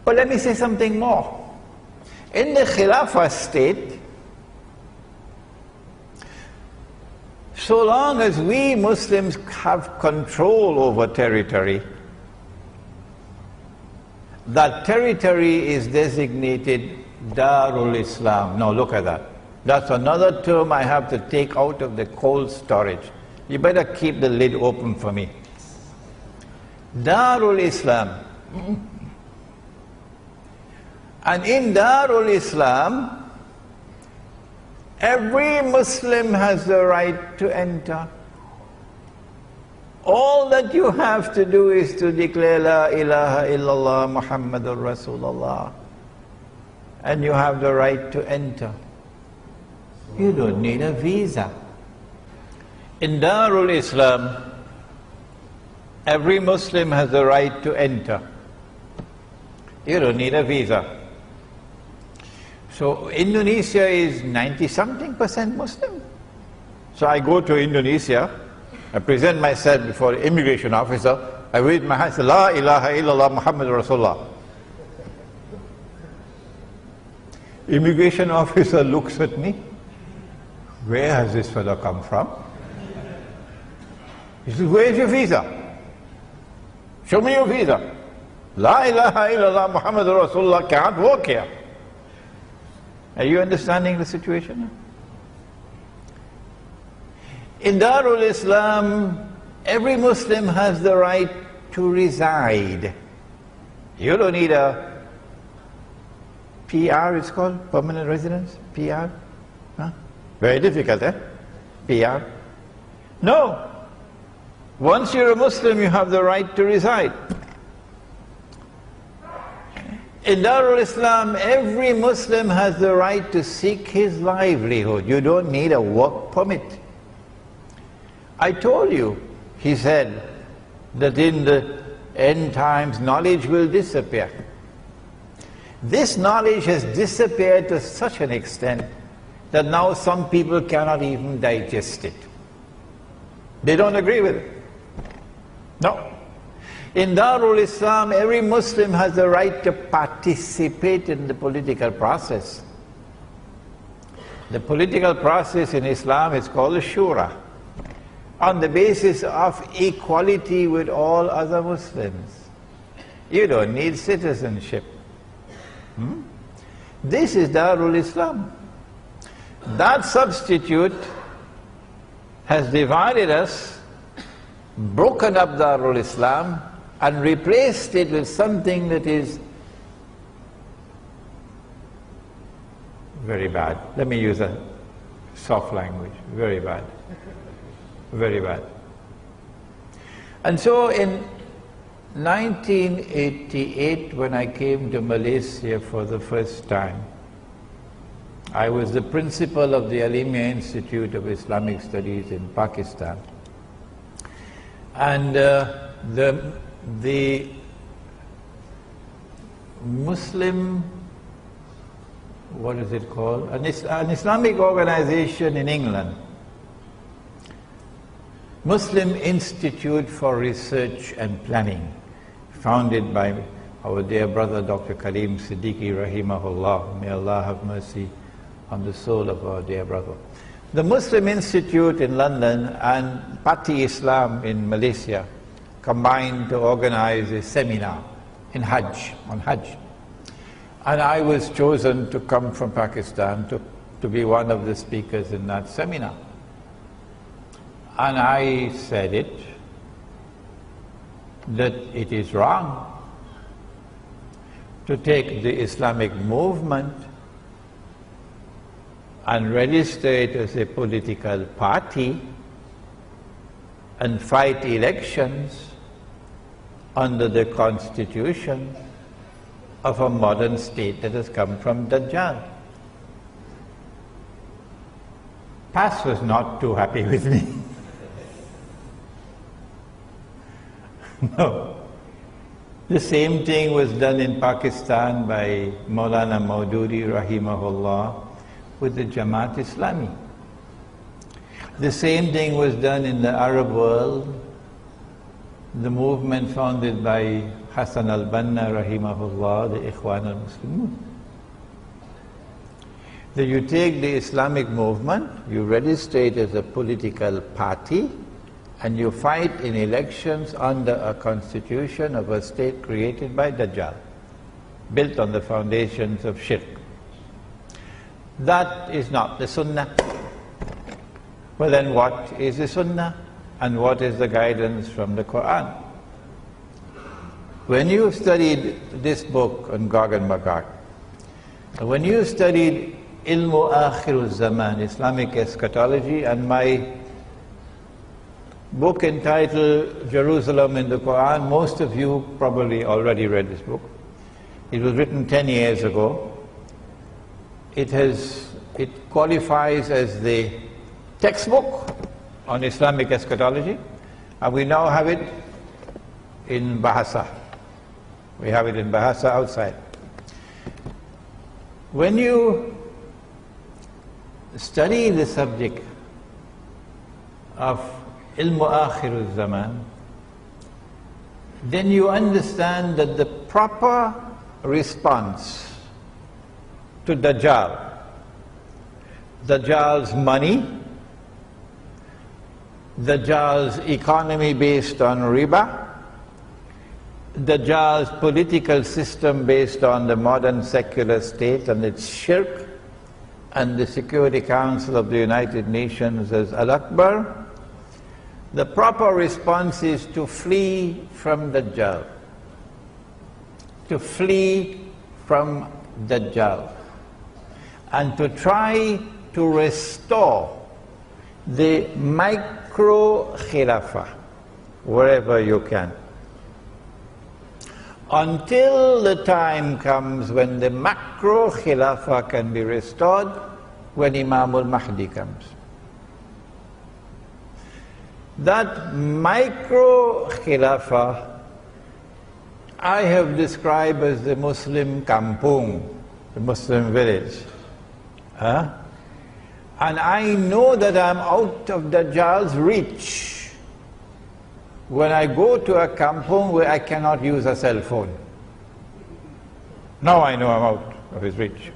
But let me say something more. In the Khilafah state, so long as we Muslims have control over territory, that territory is designated Darul Islam. Now look at that. That's another term I have to take out of the cold storage. You better keep the lid open for me. Darul Islam. And in Darul Islam, every Muslim has the right to enter. All that you have to do is to declare La ilaha illallah Muhammadur Rasulullah, and you have the right to enter. You don't need a visa. In Darul Islam, every Muslim has the right to enter. You don't need a visa. So Indonesia is 90-something% Muslim. So I go to Indonesia, I present myself before the immigration officer, I raise my hand, say, La ilaha illallah Muhammadur Rasulullah. Immigration officer looks at me. Where has this fellow come from? He says, where is your visa? Show me your visa. La ilaha illallah Muhammadur Rasulullah can't work here. Are you understanding the situation? In Darul Islam, every Muslim has the right to reside. You don't need a PR, it's called, permanent residence, PR. Huh? Very difficult, eh? PR. No. Once you're a Muslim, you have the right to reside. In Darul Islam, every Muslim has the right to seek his livelihood. You don't need a work permit. I told you, he said, that in the end times, knowledge will disappear. This knowledge has disappeared to such an extent that now some people cannot even digest it. They don't agree with it. No. In Darul Islam, every Muslim has the right to participate in the political process. The political process in Islam is called a shura, on the basis of equality with all other Muslims. You don't need citizenship. This is Darul Islam. That substitute has divided us, broken up Darul Islam, and replaced it with something that is very bad. Let me use a soft language. Very bad. Very bad. And so in 1988, when I came to Malaysia for the first time, I was the principal of the Alimia Institute of Islamic Studies in Pakistan. And the Muslim, what is it called? An Islamic organization in England, Muslim Institute for Research and Planning, founded by our dear brother Dr. Karim Siddiqui rahimahullah. May Allah have mercy on the soul of our dear brother. The Muslim Institute in London and Party Islam in Malaysia combined to organize a seminar on Hajj. And I was chosen to come from Pakistan to be one of the speakers in that seminar. And I said that it is wrong to take the Islamic movement and register it as a political party and fight elections under the constitution of a modern state that has come from Dajjal. PAS was not too happy with me. No. The same thing was done in Pakistan by Maulana Maududi rahimahullah with the Jamaat Islami. The same thing was done in the Arab world, the movement founded by Hassan al-Banna rahimahullah, the Ikhwan al-Muslimun. That you take the Islamic movement, you register it as a political party, and you fight in elections under a constitution of a state created by Dajjal, built on the foundations of shirk. That is not the Sunnah. Well then what is the Sunnah? And what is the guidance from the Quran? When you studied this book on Gog and Magog, when you studied واخر الزمان, Islamic eschatology, and my book entitled Jerusalem in the Quran, most of you probably already read this book. It was written 10 years ago. It qualifies as the textbook on Islamic eschatology, and we now have it in Bahasa. We have it in Bahasa outside. When you study the subject of akhir al-zaman, then you understand that the proper response to Dajjal's money, Dajjal's economy based on riba, Dajjal's political system based on the modern secular state and its shirk, and the Security Council of the United Nations as Al-Akbar, the proper response is to flee from Dajjal. To flee from Dajjal. And to try to restore the micro-khilafah wherever you can. Until the time comes when the macro-khilafah can be restored, when Imam al-Mahdi comes. That micro-khilafah I have described as the Muslim kampung, the Muslim village. And I know that I'm out of Dajjal's reach when I go to a kampung where I cannot use a cell phone. Now I know I'm out of his reach.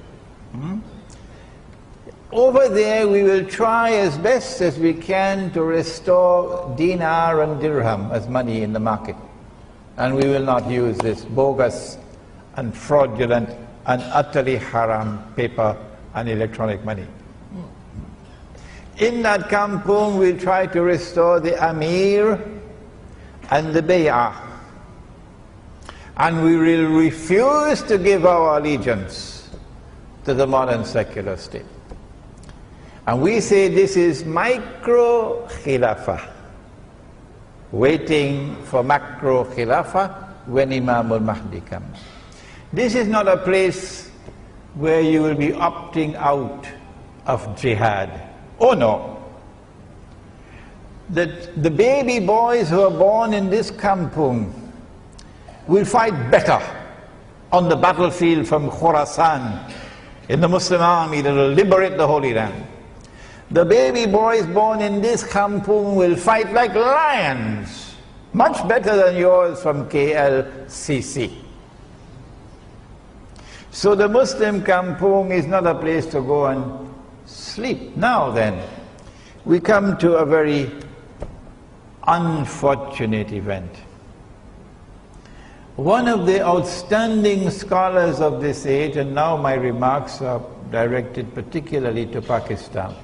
Over there we will try as best as we can to restore dinar and dirham as money in the market. And we will not use this bogus and fraudulent and utterly haram paper and electronic money. In that kampung we'll try to restore the Amir and the Bay'ah. And we will refuse to give our allegiance to the modern secular state. And we say this is micro-khilafah, waiting for macro-khilafah when Imam al-Mahdi comes. This is not a place where you will be opting out of jihad. Oh no. That the baby boys who are born in this kampung will fight better on the battlefield from Khorasan in the Muslim army that will liberate the Holy Land. The baby boys born in this kampung will fight like lions, much better than yours from KLCC. So the Muslim kampung is not a place to go and sleep. Now then, we come to a very unfortunate event. One of the outstanding scholars of this age, and now my remarks are directed particularly to Pakistan.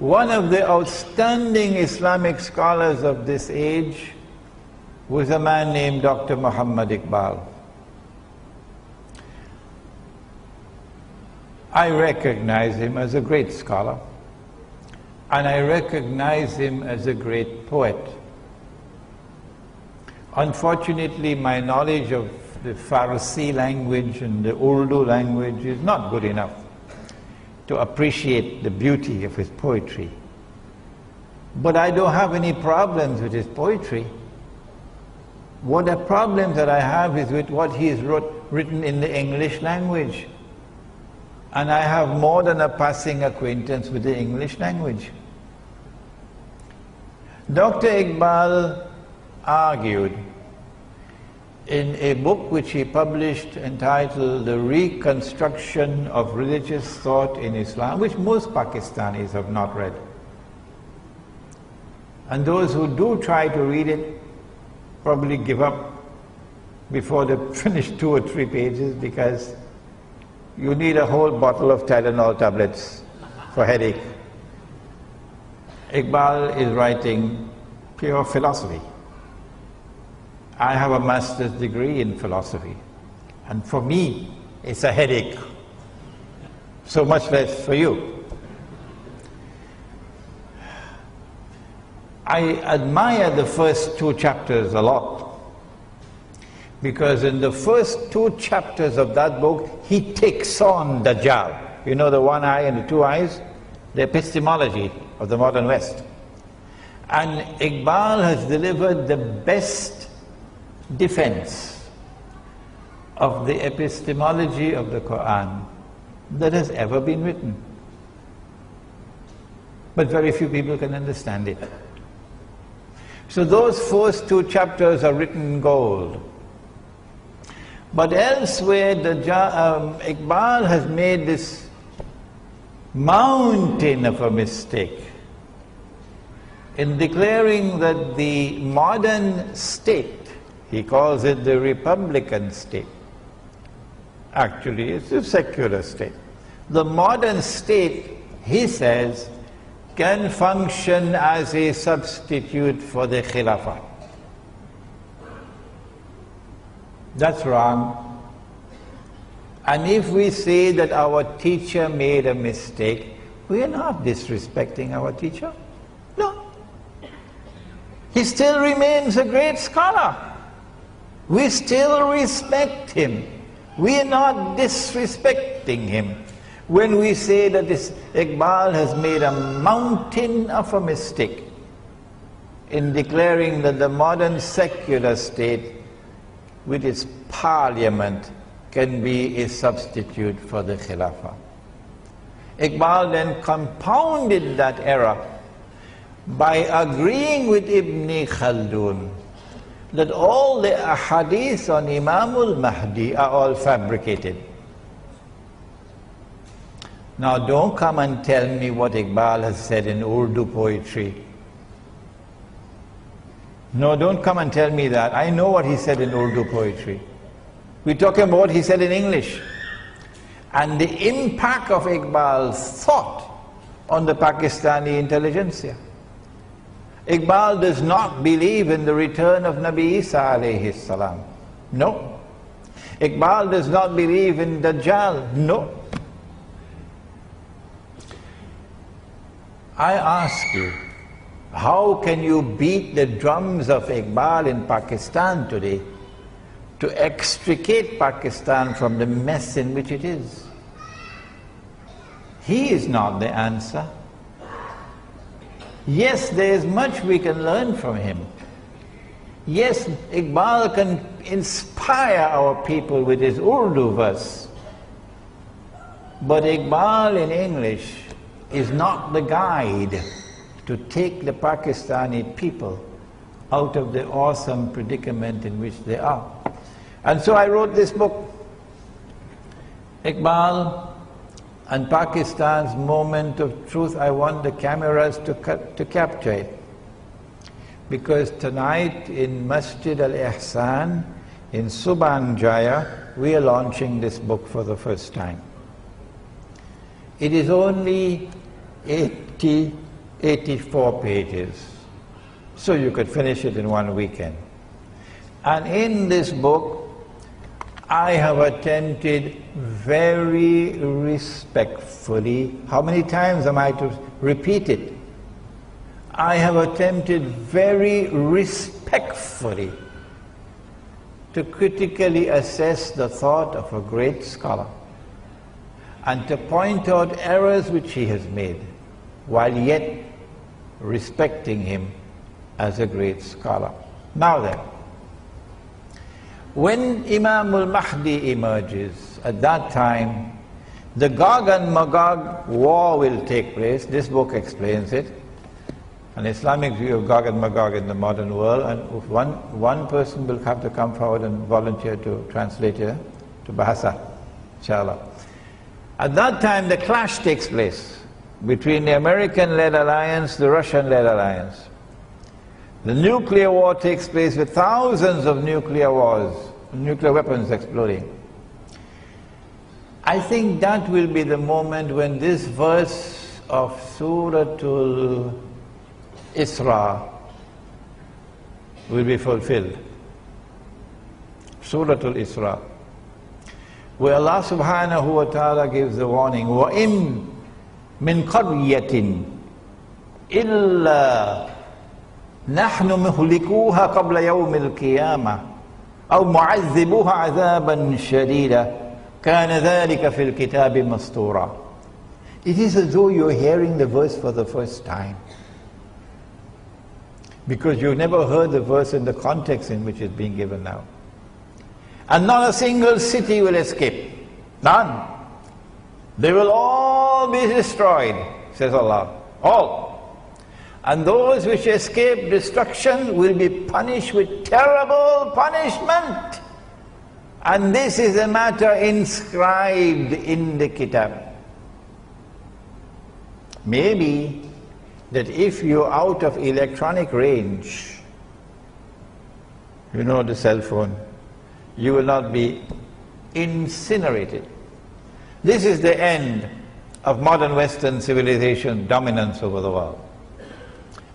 One of the outstanding Islamic scholars of this age was a man named Dr. Muhammad Iqbal. I recognize him as a great scholar, and I recognize him as a great poet. Unfortunately, my knowledge of the Farsi language and the Urdu language is not good enough to appreciate the beauty of his poetry. But I don't have any problems with his poetry. What a problem that I have is with what he has written in the English language. And I have more than a passing acquaintance with the English language. Dr. Iqbal argued in a book which he published entitled The Reconstruction of Religious Thought in Islam, which most Pakistanis have not read. And those who do try to read it probably give up before they finish 2 or 3 pages, because you need a whole bottle of Tylenol tablets for headache. Iqbal is writing pure philosophy. I have a master's degree in philosophy, and for me it's a headache, so much less for you. I admire the first 2 chapters a lot, because in the first 2 chapters of that book he takes on Dajjal. You know, the 1 eye and the 2 eyes? The epistemology of the modern West. And Iqbal has delivered the best defense of the epistemology of the Quran that has ever been written. But very few people can understand it. So those first 2 chapters are written in gold. But elsewhere, Iqbal has made this mountain of a mistake in declaring that the modern state, he calls it the Republican state, actually it's a secular state. The modern state, he says, can function as a substitute for the Khilafah. That's wrong. And if we say that our teacher made a mistake, we are not disrespecting our teacher. No. He still remains a great scholar. We still respect him. We are not disrespecting him when we say that this Iqbal has made a mountain of a mistake in declaring that the modern secular state with its parliament can be a substitute for the Khilafah. Iqbal then compounded that error by agreeing with Ibn Khaldun that all the ahadith on Imam al-Mahdi are all fabricated. Now don't come and tell me what Iqbal has said in Urdu poetry. No, don't come and tell me that. I know what he said in Urdu poetry. We're talking about what he said in English. And the impact of Iqbal's thought on the Pakistani intelligentsia. Iqbal does not believe in the return of Nabi Isa alayhi salam. No. Iqbal does not believe in Dajjal. No. I ask you, how can you beat the drums of Iqbal in Pakistan today to extricate Pakistan from the mess in which it is? He is not the answer. Yes, there is much we can learn from him. Yes, Iqbal can inspire our people with his Urdu verse. But Iqbal in English is not the guide to take the Pakistani people out of the awesome predicament in which they are. And so I wrote this book, Iqbal and Pakistan's Moment of Truth. I want the cameras to capture it. Because tonight in Masjid Al-Ihsan in Subanjaya, we are launching this book for the first time. It is only 84 pages, so you could finish it in one weekend. And in this book, I have attempted very respectfully, how many times am I to repeat it? I have attempted very respectfully to critically assess the thought of a great scholar and to point out errors which he has made, while yet respecting him as a great scholar. Now then, When Imam al-Mahdi emerges, at that time, the Gog and Magog war will take place. This book explains it. An Islamic view of Gog and Magog in the modern world, and one person will have to come forward and volunteer to translate here to Bahasa, inshallah. At that time, the clash takes place between the American-led alliance, the Russian-led alliance. The nuclear war takes place with thousands of nuclear weapons exploding. I think that will be the moment when this verse of Surah Al-Isra will be fulfilled. Surah Al-Isra, where Allah subhanahu wa ta'ala gives the warning, وَإِن مِّن قَرْيَةٍ إِلَّا نَحْنُ مُهْلِكُوهَا قَبْلَ يَوْمِ الْقِيَامَةِ أَوْ مُعَذِّبُوهَا عَذَابًا شَدِيدًا كَانَ ذَلِكَ فِي الْكِتَابِ مَسْطُورًا. It is as though you're hearing the verse for the first time, because you've never heard the verse in the context in which it's being given now. And not a single city will escape. None. They will all be destroyed, says Allah. All. And those which escape destruction will be punished with terrible punishment. And this is a matter inscribed in the Kitab. Maybe that if you're out of electronic range, you know, the cell phone, you will not be incinerated. This is the end of modern Western civilization dominance over the world.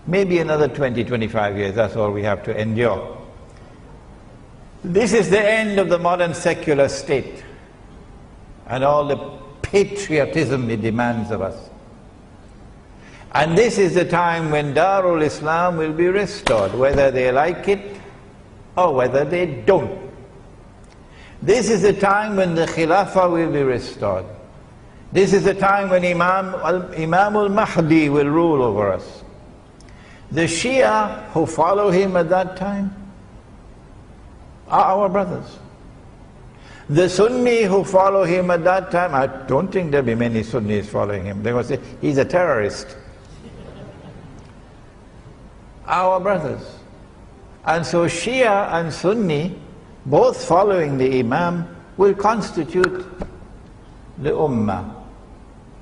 Maybe another 20, 25 years, that's all we have to endure. This is the end of the modern secular state and all the patriotism it demands of us. And this is the time when Darul Islam will be restored, whether they like it or whether they don't. This is the time when the Khilafah will be restored. This is the time when Imam al-Mahdi will rule over us. The Shia who follow him at that time are our brothers. The Sunni who follow him at that time, I don't think there'll be many Sunnis following him. They will say, he's a terrorist. Our brothers. And so Shia and Sunni, both following the Imam, will constitute the Ummah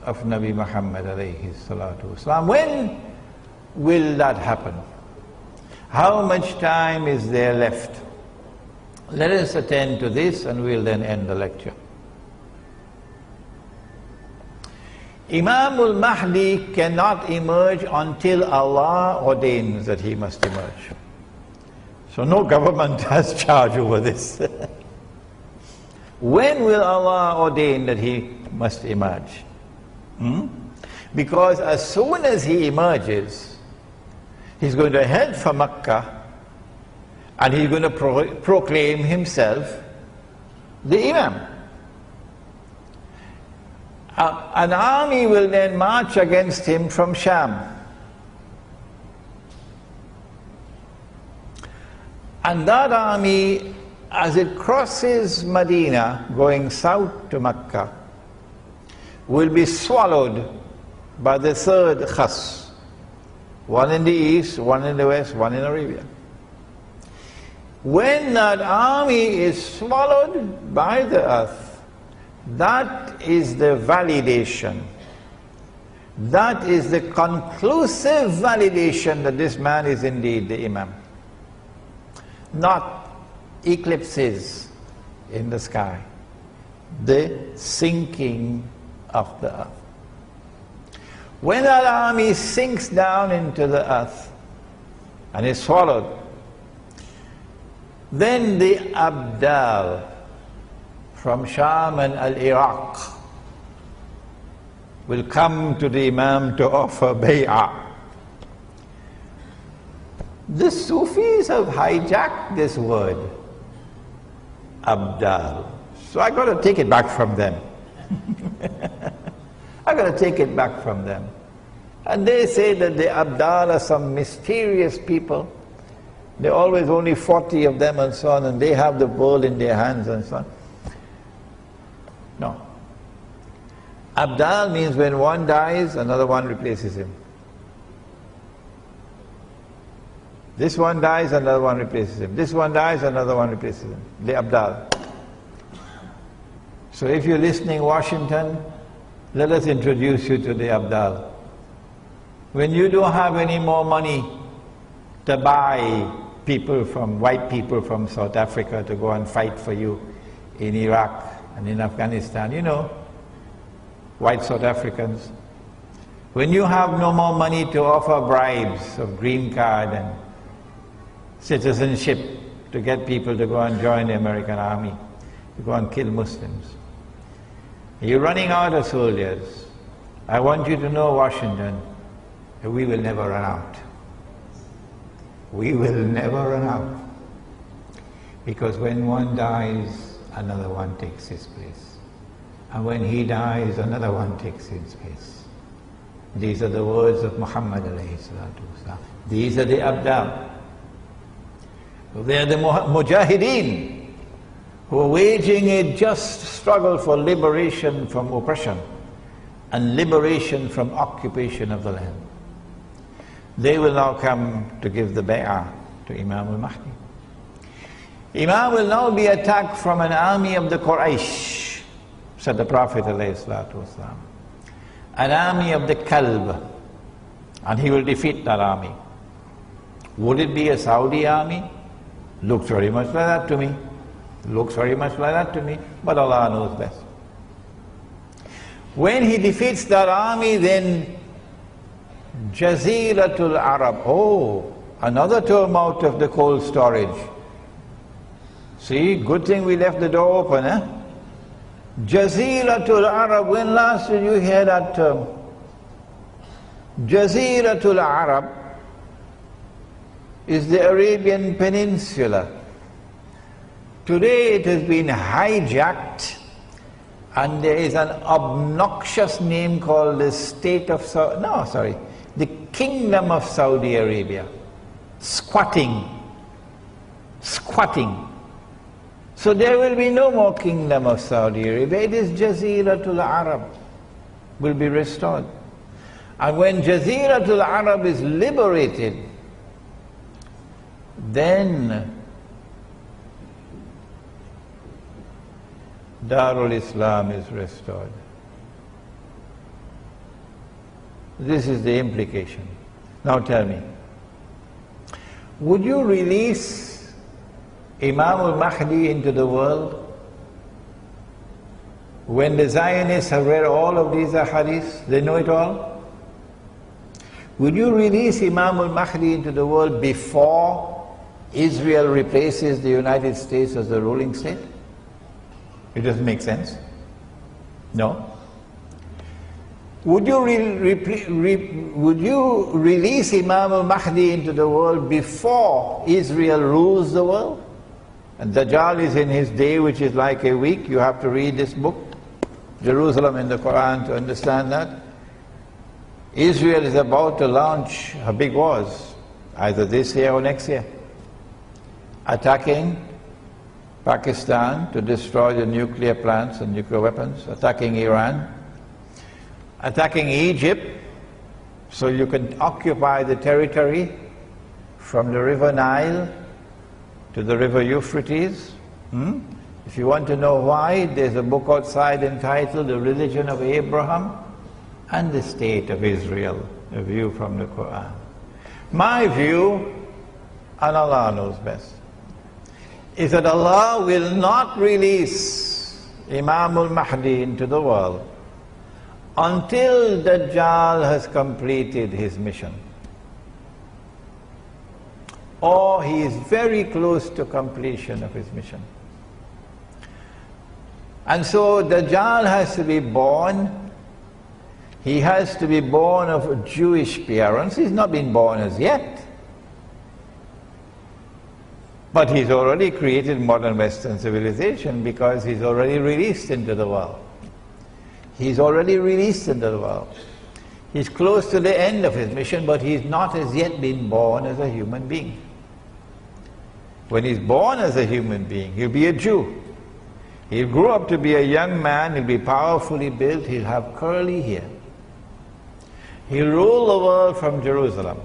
of Nabi Muhammad alayhi salatu wasalam. When will that happen? How much time is there left? Let us attend to this and we'll then end the lecture. Imam al-Mahdi cannot emerge until Allah ordains that he must emerge. So no government has charge over this. When will Allah ordain that he must emerge? Because as soon as he emerges, he's going to head for Mecca and he's going to proclaim himself the Imam. An army will then march against him from Sham. And that army, as it crosses Medina, going south to Mecca, will be swallowed by the third khas. One in the east, one in the west, one in Arabia. When that army is swallowed by the earth, that is the validation. That is the conclusive validation that this man is indeed the Imam. Not eclipses in the sky, the sinking of the earth. When that army sinks down into the earth and is swallowed, then the Abdal from Sham and Iraq will come to the Imam to offer bay'ah. The Sufis have hijacked this word, Abdal. So I got to take it back from them. I got to take it back from them. And they say that the Abdal are some mysterious people There are always only 40 of them and so on, and they have the world in their hands and so on. No. Abdal means when one dies, another one replaces him. This one dies, another one replaces him. This one dies, another one replaces him. The Abdal. So if you're listening, Washington, let us introduce you to the Abdal. When you don't have any more money to buy white people from South Africa to go and fight for you in Iraq and in Afghanistan, you know, white South Africans. When you have no more money to offer bribes of green card and citizenship to get people to go and join the American army, to go and kill Muslims. You're running out of soldiers. I want you to know, Washington, that we will never run out. We will never run out. Because when one dies, another one takes his place. And when he dies, another one takes his place. These are the words of Muhammad alayhi salatu wasalam. These are the Abdal. They are the Mujahideen who are waging a just struggle for liberation from oppression and liberation from occupation of the land. They will now come to give the bay'ah to Imam al-Mahdi. Imam will now be attacked from an army of the Quraysh, said the Prophet ﷺ. An army of the Kalb, and he will defeat that army. Would it be a Saudi army? Looks very much like that to me. Looks very much like that to me, but Allah knows best. When he defeats that army, then Jaziratul Arab, another term out of the cold storage. See, good thing we left the door open, eh? Jaziratul Arab, when last did you hear that term? Jaziratul Arab is the Arabian Peninsula. Today it has been hijacked, and there is an obnoxious name called the the Kingdom of Saudi Arabia. Squatting. So there will be no more Kingdom of Saudi Arabia. It is Jaziratul Arab will be restored. And when Jaziratul Arab is liberated, then Darul Islam is restored. This is the implication. Now tell me, would you release Imam al-Mahdi into the world when the Zionists have read all of these ahadith? They know it all? Would you release Imam al-Mahdi into the world before Israel replaces the United States as the ruling state? It doesn't make sense. No. Would you release Imam al-Mahdi into the world before Israel rules the world? And Dajjal is in his day, which is like a week. You have to read this book, Jerusalem in the Quran, to understand that. Israel is about to launch her big wars, either this year or next year, attacking Pakistan to destroy the nuclear plants and nuclear weapons, attacking Iran, attacking Egypt so you can occupy the territory from the river Nile to the river Euphrates. If you want to know why, there's a book outside entitled The Religion of Abraham and the State of Israel, a view from the Quran. My view, and Allah knows best, is that Allah will not release Imam al-Mahdi into the world until Dajjal has completed his mission, or he is very close to completion of his mission. And so Dajjal has to be born. He has to be born of Jewish parents. He's not been born as yet, but he's already created modern Western civilization because he's already released into the world. He's already released into the world. He's close to the end of his mission, but he's not as yet been born as a human being. When he's born as a human being, he'll be a Jew. He'll grow up to be a young man, he'll be powerfully built, he'll have curly hair. He'll rule the world from Jerusalem.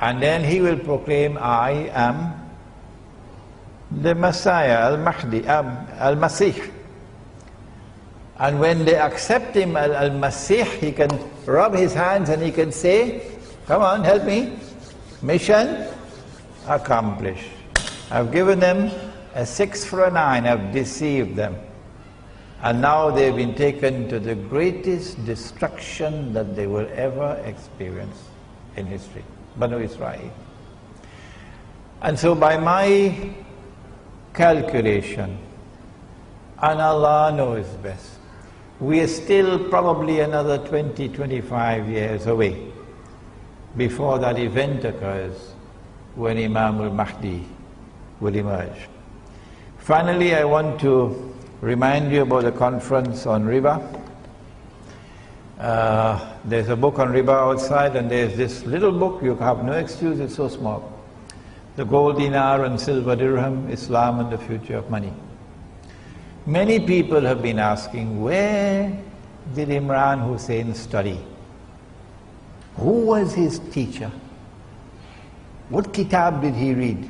And then he will proclaim, I am the Messiah, Al-Mahdi, Al-Masih. And when they accept him, Al-Masih, he can rub his hands and he can say, come on, help me. Mission accomplished. I've given them a 6 for a 9, I've deceived them. And now they've been taken to the greatest destruction that they will ever experience in history. Banu Israel. And so by my calculation, and Allah knows best, we are still probably another 20-25 years away before that event occurs when Imam al-Mahdi will emerge. Finally, I want to remind you about the conference on riba. There's a book on riba outside, and there's this little book, you have no excuse, it's so small. The Gold Dinar and Silver Dirham, Islam and the Future of Money. Many people have been asking, where did Imran Hussein study? Who was his teacher? What kitab did he read?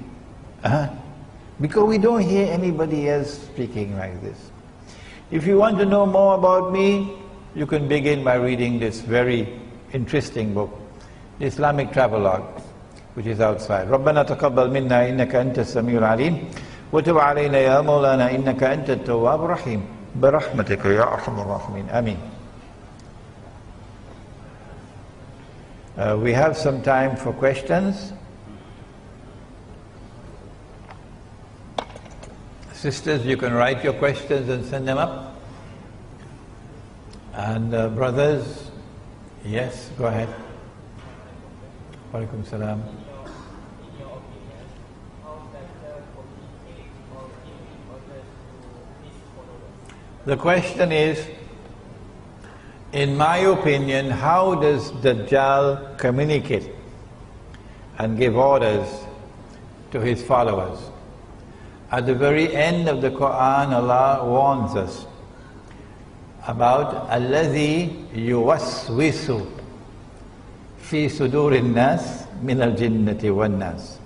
Because we don't hear anybody else speaking like this. If you want to know more about me, you can begin by reading this very interesting book, the Islamic Travelogue, which is outside. رَبَّنَا تَقَبَّلْ مِنَّا إِنَّكَ أَنْتَ السَّمِيعُ الْعَلِيمُ وَتُبْ عَلَيْنَا يَا مَوْلَانَا إِنَّكَ أَنْتَ التَّوَّابُ الرَّحِيمُ بِرَحْمَتِكَ يَا أَرْحَمَ الرَّاحِمِينَ Ameen. We have some time for questions. Sisters, you can write your questions and send them up. And brothers, yes, go ahead. Walaikum salam. The question is, in my opinion, how does Dajjal communicate and give orders to his followers? At the very end of the Quran, Allah warns us about الَّذِي يُوَسْوِسُ فِي صُدُورِ النَّاسِ مِنَ الْجِنَّةِ وَالنَّاسِ.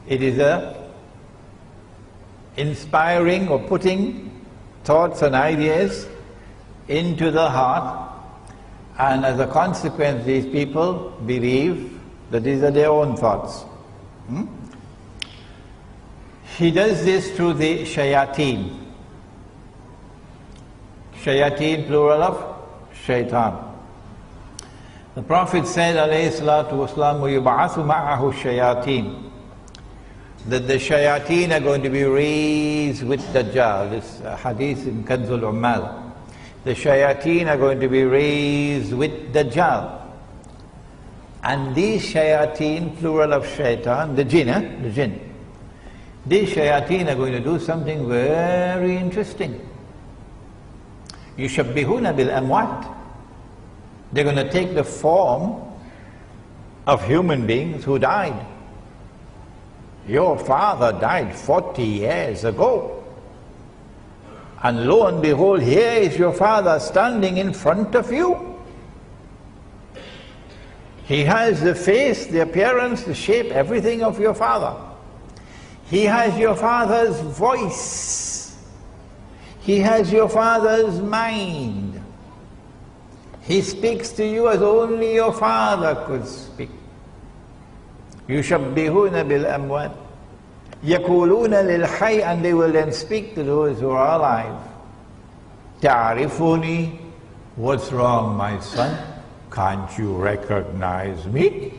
It is a inspiring or putting thoughts and ideas into the heart, and as a consequence these people believe that these are their own thoughts. He does this through the shayateen. Shayateen, plural of shaitan. The Prophet said, alayhi salatu wasalam, وَيُبْعَثُ مَعَهُ الشَّيَاطِينَ, that the shayateen are going to be raised with Dajjal. This hadith in Kanzul Ummal. The shayateen are going to be raised with Dajjal. And these shayateen, plural of shaitan, the jinn, these shayateen are going to do something very interesting. يُشَبِّهُونَ بِالْأَمْوَاتِ. They're going to take the form of human beings who died. Your father died 40 years ago. And lo and behold, here is your father standing in front of you. He has the face, the appearance, the shape, everything of your father. He has your father's voice. He has your father's mind. He speaks to you as only your father could speak. يُشَبِّهُونَ بِالْأَمْوَاتِ يَقُولُونَ لِلْحَيِّ, and they will then speak to those who are alive. تَعْرِفُنِي, what's wrong, my son? Can't you recognize me?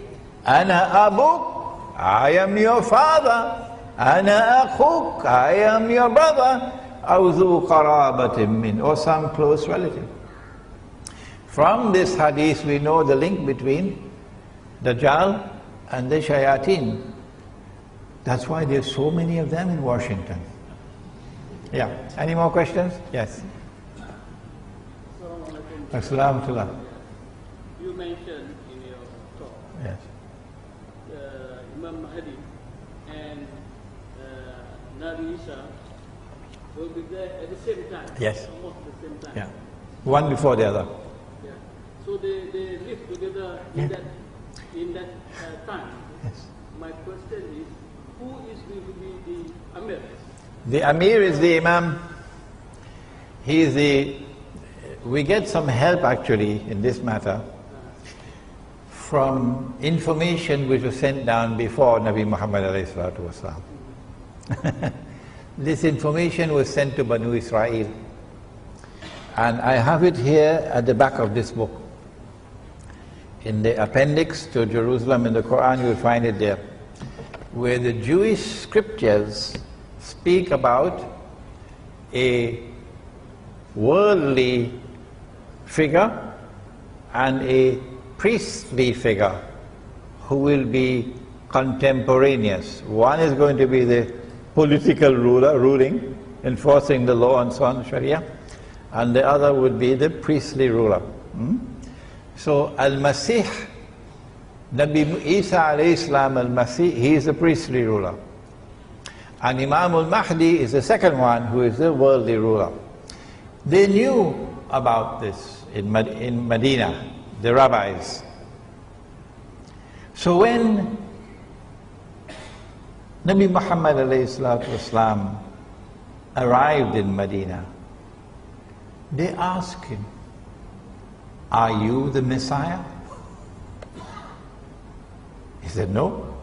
أَنَا أَبُوك, I am your father. أَنَا أَخُوك, I am your brother. أَوْ ذُو قَرَابَةٍ مِّنْ, or some close relative. From this hadith we know the link between Dajjal and the shayateen. That's why there's so many of them in Washington. Yeah. Any more questions? Yes. Assalamu alaikum.
You mentioned in your talk,
Yes.
Imam Mahdi Nabi Isa will be there at the same time.
Yes.
Almost at the same time.
Yeah. One before the other.
Yeah. So they live together in that time.
Yes.
My question is, who is going to be the Amir?
The Amir is the Imam. He is the... We get some help actually in this matter from information which was sent down before Nabi Muhammad alayhi wasallam. This information was sent to Banu Israel. And I have it here at the back of this book. In the appendix to Jerusalem in the Quran, you will find it there, where the Jewish scriptures speak about a worldly figure and a priestly figure who will be contemporaneous. One is going to be the political ruler, ruling, enforcing the law and so on, Sharia, and the other would be the priestly ruler. So Al-Masih, Nabi Isa alayhi salam Al-Masih, he is the priestly ruler. And Imam Al-Mahdi is the second one who is the worldly ruler. They knew about this in Medina, the rabbis. So when Nabi Muhammad ﷺ arrived in Medina, they asked him, "Are you the Messiah?" He said, "No."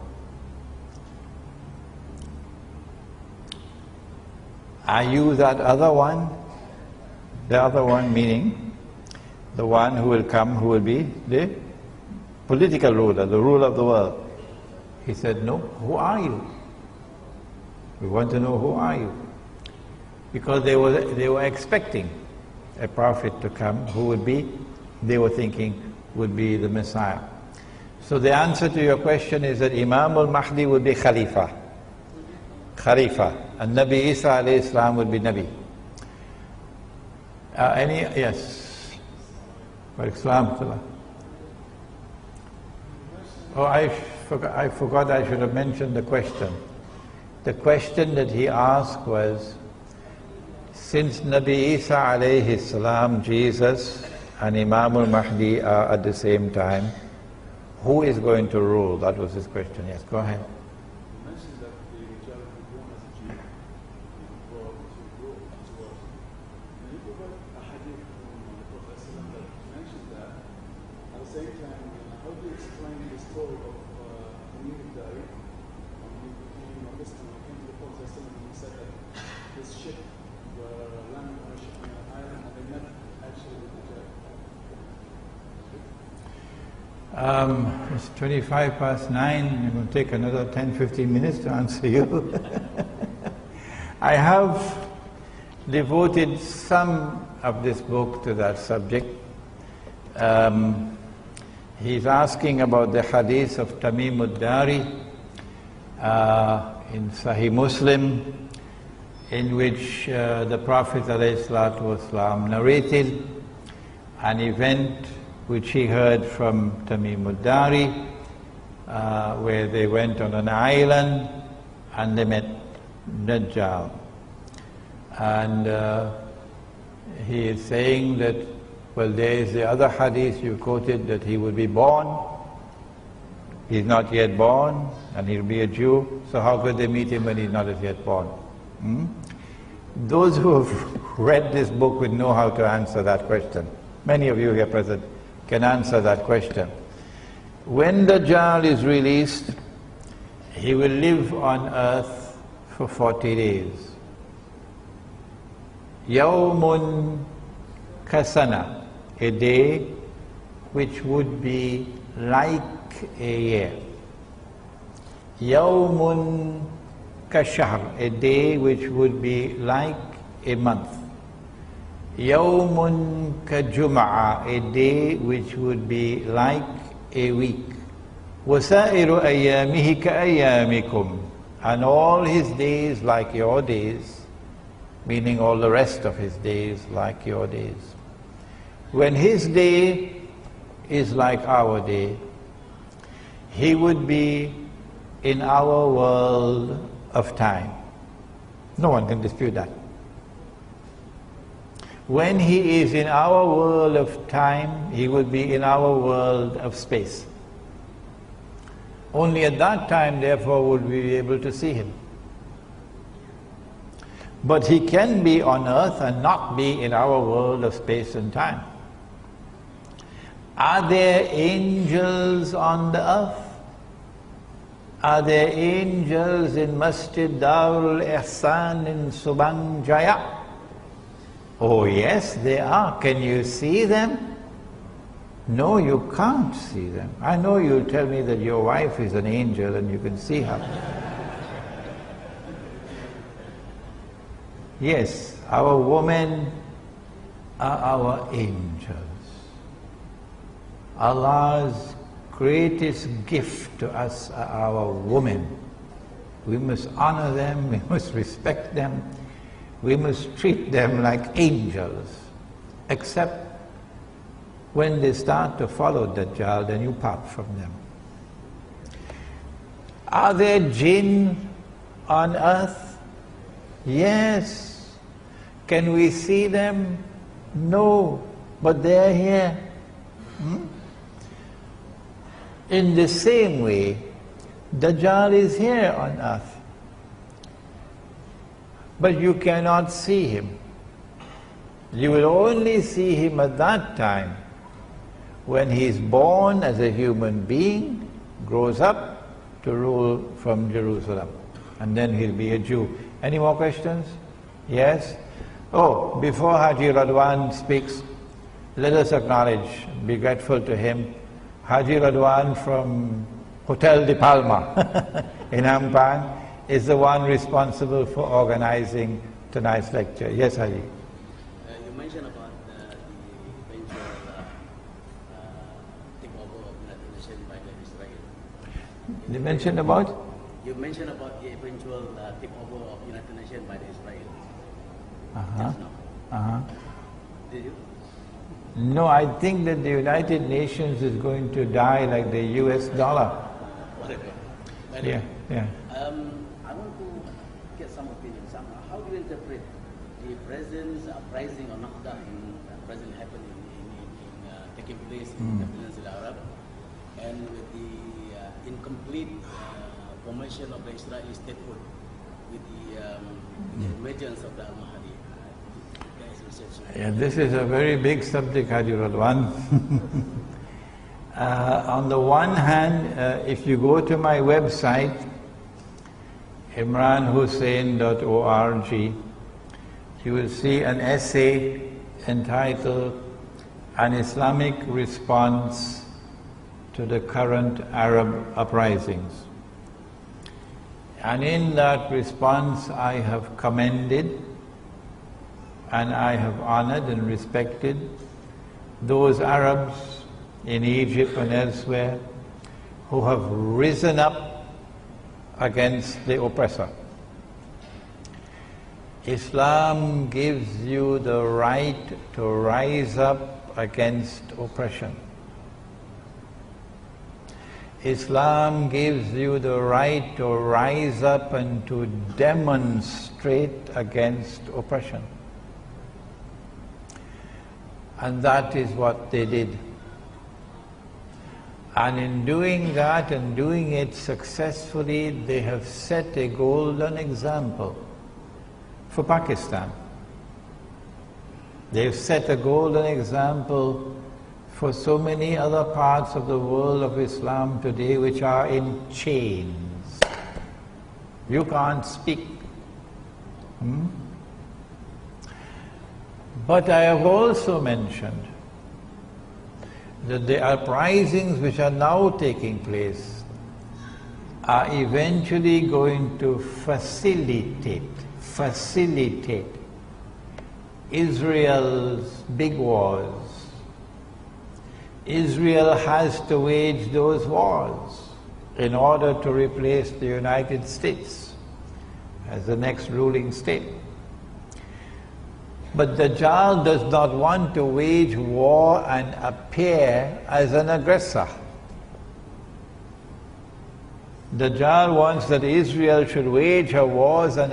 "Are you that other one?" The other one meaning the one who will come, who will be the political ruler, the ruler of the world. He said, "No." "Who are you?" "We want to know, who are you?" Because they were expecting a prophet to come who would be, they were thinking, would be the Messiah. So the answer to your question is that Imam al-Mahdi would be Khalifa. Khalifa. And Nabi Isa alayhi salam would be Nabi. Yes. Oh, I forgot I should have mentioned the question. The question that he asked was, since Nabi Isa alayhi salam, Jesus, and Imam al-Mahdi are at the same time, who is going to rule? That was his question. Yes, go ahead.
You mentioned that the child will be born as a Jew before to grow to us. Can you provide a hadith from the Prophet that mentions that? At the same time, how do you explain the story of Al-Umari when he became a Muslim and came to the Prophet and he said that this ship were landing on a ship on an island and they met actually with the child?
It's 9:25. It will take another 10-15 minutes to answer you. I have devoted some of this book to that subject. He's asking about the hadith of Tamim ad-Dari in Sahih Muslim, in which the Prophet ﷺ narrated an event which he heard from Tamim ad-Dari, where they went on an island and they met Dajjal. And he is saying that, well, there is the other hadith you quoted that he will be born. He's not yet born, and he'll be a Jew, so how could they meet him when he's not as yet born? Those who have read this book would know how to answer that question. Many of you here present can answer that question. When Dajjal is released, he will live on earth for 40 days. Yawmun kasana, a day which would be like a year. Yawmun kashahr, a day which would be like a month. Yawmun kajum'a, a day which would be like a week. Wasairu ayyamihi ka'ayyamikum, and all his days like your days, meaning all the rest of his days like your days. When his day is like our day, he would be in our world of time. No one can dispute that. When he is in our world of time, he will be in our world of space. Only at that time, therefore, would we be able to see him. But he can be on earth and not be in our world of space and time. Are there angels on the earth? Are there angels in Masjid Darul Ihsan in Subang Jaya? Oh yes, they are. Can you see them? No, you can't see them. I know you'll tell me that your wife is an angel and you can see her. Yes, our women are our angels. Allah's greatest gift to us are our women. We must honor them, we must respect them, we must treat them like angels. Except when they start to follow Dajjal, then you part from them. Are there jinn on earth? Yes. Can we see them? No, but they're here. In the same way, Dajjal is here on earth. But you cannot see him. You will only see him at that time when he is born as a human being, grows up to rule from Jerusalem. And then he'll be a Jew. Any more questions? Yes? Oh, before Haji Radwan speaks, let us acknowledge, be grateful to him. Haji Radwan from Hotel de Palma in Ampang is the one responsible for organizing tonight's lecture. Yes, Haji?
You mentioned about the eventual takeover of United Nations by the Israel.
You mentioned about?
You mentioned about the eventual takeover of United Nations by the Israel.
Uh-huh. Uh-huh.
Did you?
No, I think that the United Nations is going to die like the US dollar.
Whatever.
Yeah, yeah.
I want to get some opinion. How do you interpret the present uprising or knockdown present happening taking place in the Peninsula Arab, and with the incomplete formation of the Israeli statehood with the emergence of the Al-Mahdi?
Yeah, this is a very big subject, Haji Radwan. On the one hand, if you go to my website, imranhussain.org, you will see an essay entitled An Islamic Response to the Current Arab Uprisings. And in that response I have commended and I have honored and respected those Arabs in Egypt and elsewhere who have risen up against the oppressor. Islam gives you the right to rise up against oppression. Islam gives you the right to rise up and to demonstrate against oppression. And that is what they did. And in doing that and doing it successfully, they have set a golden example for Pakistan. They've set a golden example for so many other parts of the world of Islam today which are in chains. You can't speak. But I have also mentioned that the uprisings which are now taking place are eventually going to facilitate Israel's big wars. Israel has to wage those wars in order to replace the United States as the next ruling state. But Dajjal does not want to wage war and appear as an aggressor. Dajjal wants that Israel should wage her wars and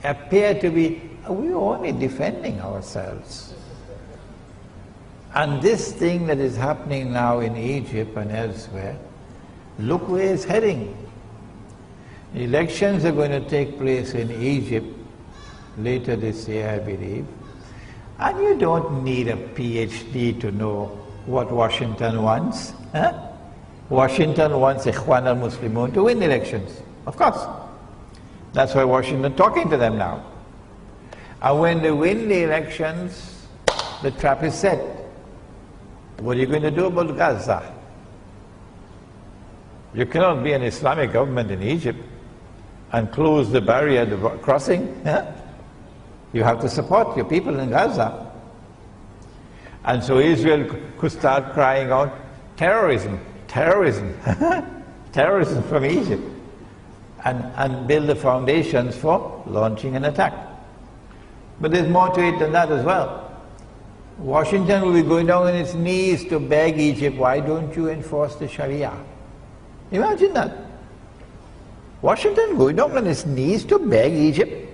appear to be, we're only defending ourselves. And this thing that is happening now in Egypt and elsewhere, look where it's heading. Elections are going to take place in Egypt later this year, I believe. And you don't need a PhD to know what Washington wants. Huh? Washington wants Ikhwan al-Muslimun to win elections, of course. That's why Washington is talking to them now. And when they win the elections, the trap is set. What are you going to do about Gaza? You cannot be an Islamic government in Egypt and close the barrier, the crossing. Huh? You have to support your people in Gaza. And so Israel could start crying out, terrorism, terrorism, terrorism from Egypt, and build the foundations for launching an attack. But there's more to it than that as well. Washington will be going down on its knees to beg Egypt, why don't you enforce the Sharia? Imagine that. Washington going down on its knees to beg Egypt.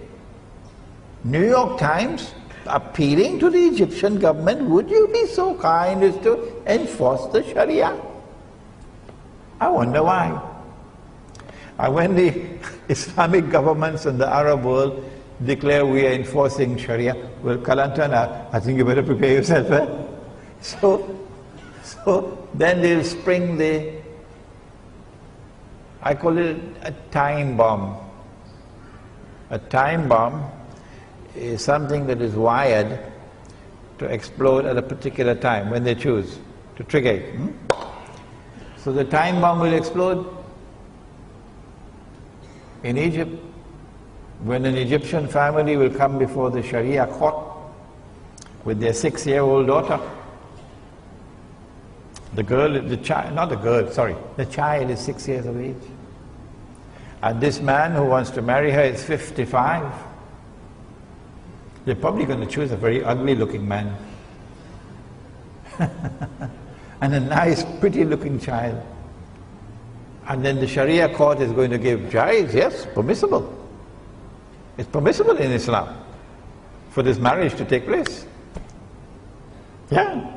New York Times appealing to the Egyptian government, would you be so kind as to enforce the Sharia? I wonder why. And when the Islamic governments in the Arab world declare we are enforcing Sharia, well, Kalantana, I think you better prepare yourself. Eh? So then they'll spring I call it a time bomb. A time bomb is something that is wired to explode at a particular time when they choose to trigger it. So the time bomb will explode in Egypt when an Egyptian family will come before the Sharia court with their 6-year-old daughter. The child is 6 years of age. And this man who wants to marry her is 55. They're probably going to choose a very ugly-looking man. And a nice, pretty-looking child. And then the Sharia court is going to give jais, yes, permissible. It's permissible in Islam for this marriage to take place. Yeah.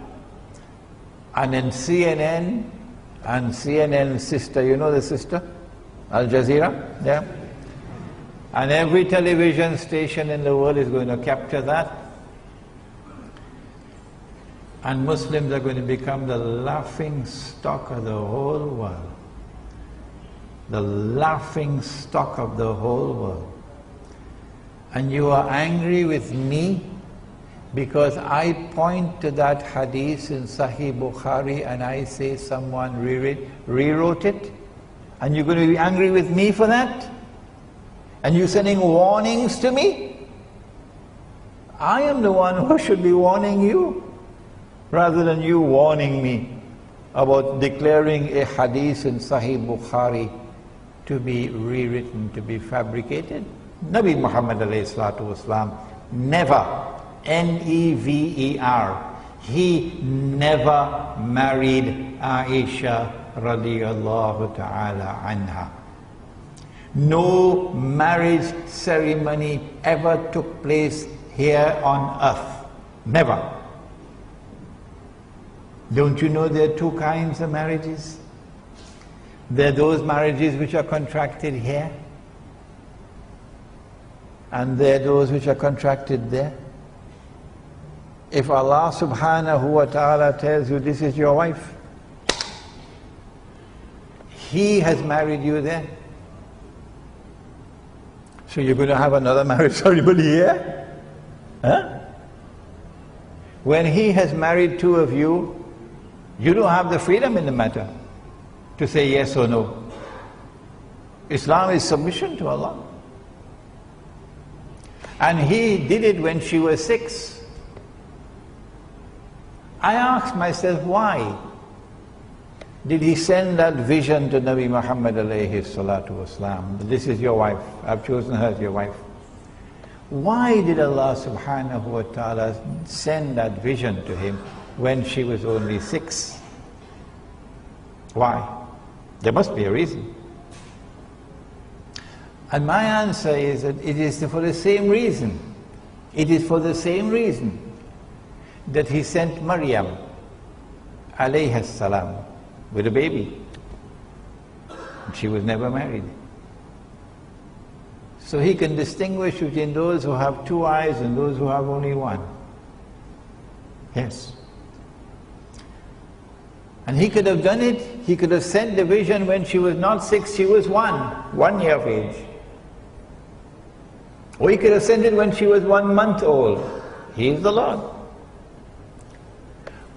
And then CNN and CNN's sister, you know the sister? Al Jazeera, yeah. And every television station in the world is going to capture that. And Muslims are going to become the laughing stock of the whole world. The laughing stock of the whole world. And you are angry with me because I point to that hadith in Sahih Bukhari and I say someone rewrote it? And you're going to be angry with me for that? And you're sending warnings to me? I am the one who should be warning you, rather than you warning me about declaring a hadith in Sahih Bukhari to be rewritten, to be fabricated. Nabi Muhammad alayhi salatu wasalam never, N-E-V-E-R, he never married Aisha radiyallahu ta'ala anha. No marriage ceremony ever took place here on earth. Never. Don't you know there are two kinds of marriages? There are those marriages which are contracted here, and there are those which are contracted there. If Allah subhanahu wa ta'ala tells you this is your wife, He has married you there. So you're going to have another marriage ceremony here? Huh? When He has married two of you, you don't have the freedom in the matter to say yes or no. Islam is submission to Allah. And He did it when she was 6. I asked myself, why did He send that vision to Nabi Muhammad alayhi salatu wasalam? This is your wife, I've chosen her as your wife. Why did Allah subhanahu wa ta'ala send that vision to him when she was only 6? Why? There must be a reason. And my answer is that it is for the same reason. It is for the same reason that he sent Maryam alayhi salam with a baby. She was never married. So he can distinguish between those who have two eyes and those who have only one. Yes. And he could have done it, he could have sent the vision when she was not 6, she was 1 year of age. Or he could have sent it when she was 1 month old. He is the Lord.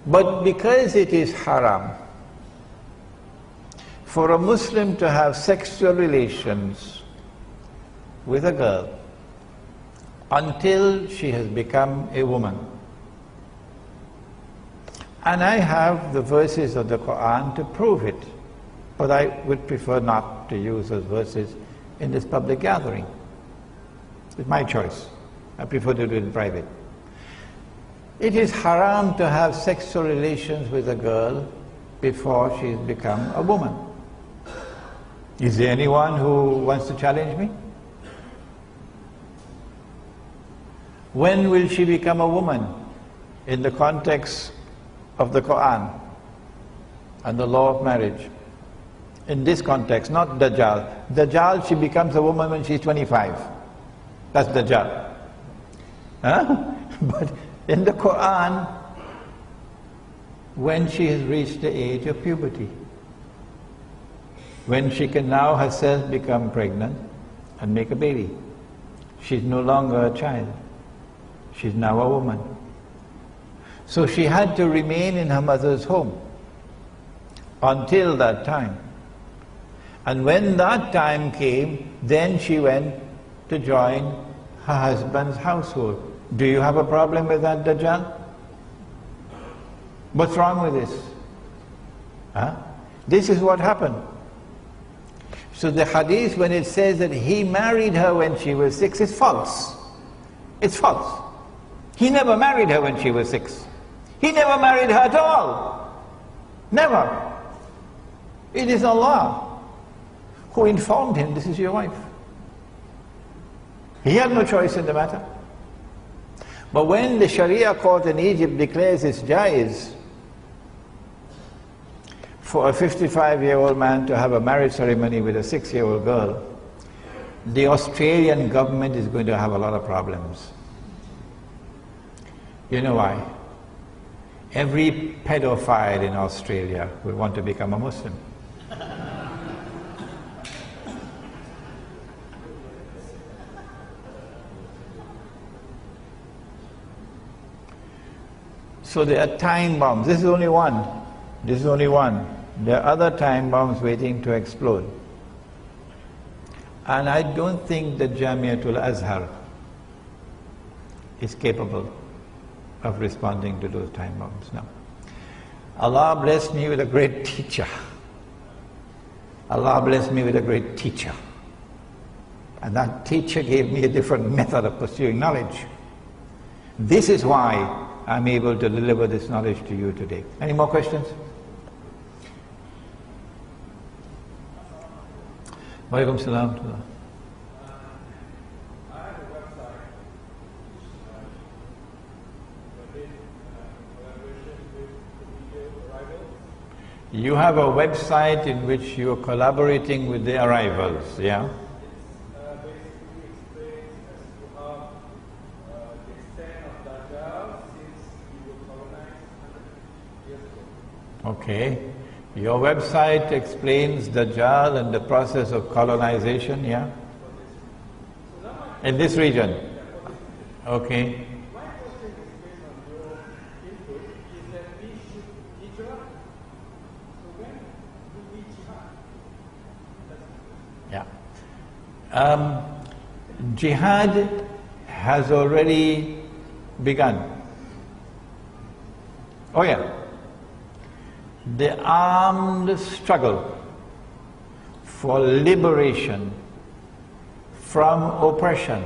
But because it is haram for a Muslim to have sexual relations with a girl until she has become a woman. And I have the verses of the Quran to prove it, but I would prefer not to use those verses in this public gathering. It's my choice. I prefer to do it in private. It is haram to have sexual relations with a girl before she has become a woman. Is there anyone who wants to challenge me? When will she become a woman in the context of the Quran and the law of marriage? In this context, not Dajjal. Dajjal, she becomes a woman when she's 25. That's Dajjal. Huh? But in the Quran, when she has reached the age of puberty, when she can now herself become pregnant and make a baby, she's no longer a child. She's now a woman. So she had to remain in her mother's home until that time. And when that time came, then she went to join her husband's household. Do you have a problem with that, Dajjal? What's wrong with this? Huh? This is what happened. So the hadith, when it says that he married her when she was 6, is false. It's false. He never married her when she was 6. He never married her at all. Never. It is Allah who informed him, this is your wife. He had no choice in the matter. But when the Sharia court in Egypt declares it's jaiz for a 55-year-old man to have a marriage ceremony with a 6-year-old girl, the Australian government is going to have a lot of problems. You know why? Every pedophile in Australia will want to become a Muslim. So there are time bombs. This is only one. This is only one. There are other time bombs waiting to explode. And I don't think that Jamiatul Azhar is capable of responding to those time bombs. No. Allah blessed me with a great teacher. Allah blessed me with a great teacher. And that teacher gave me a different method of pursuing knowledge. This is why I'm able to deliver this knowledge to you today. Any more questions? Walaikum salam.
I have a website which collaboration with the video arrivals.
You have a website in which you're collaborating with the arrivals, yeah?
Basically explains as to how the extent of Dajjal since he was colonized 150 years ago.
Okay. Your website explains Dajjal and the process of colonization, yeah? In this region? Okay.
My question is based on your input, is that we should hijrah. So when do we jihad?
Yeah. Jihad has already begun. Oh yeah. The armed struggle for liberation from oppression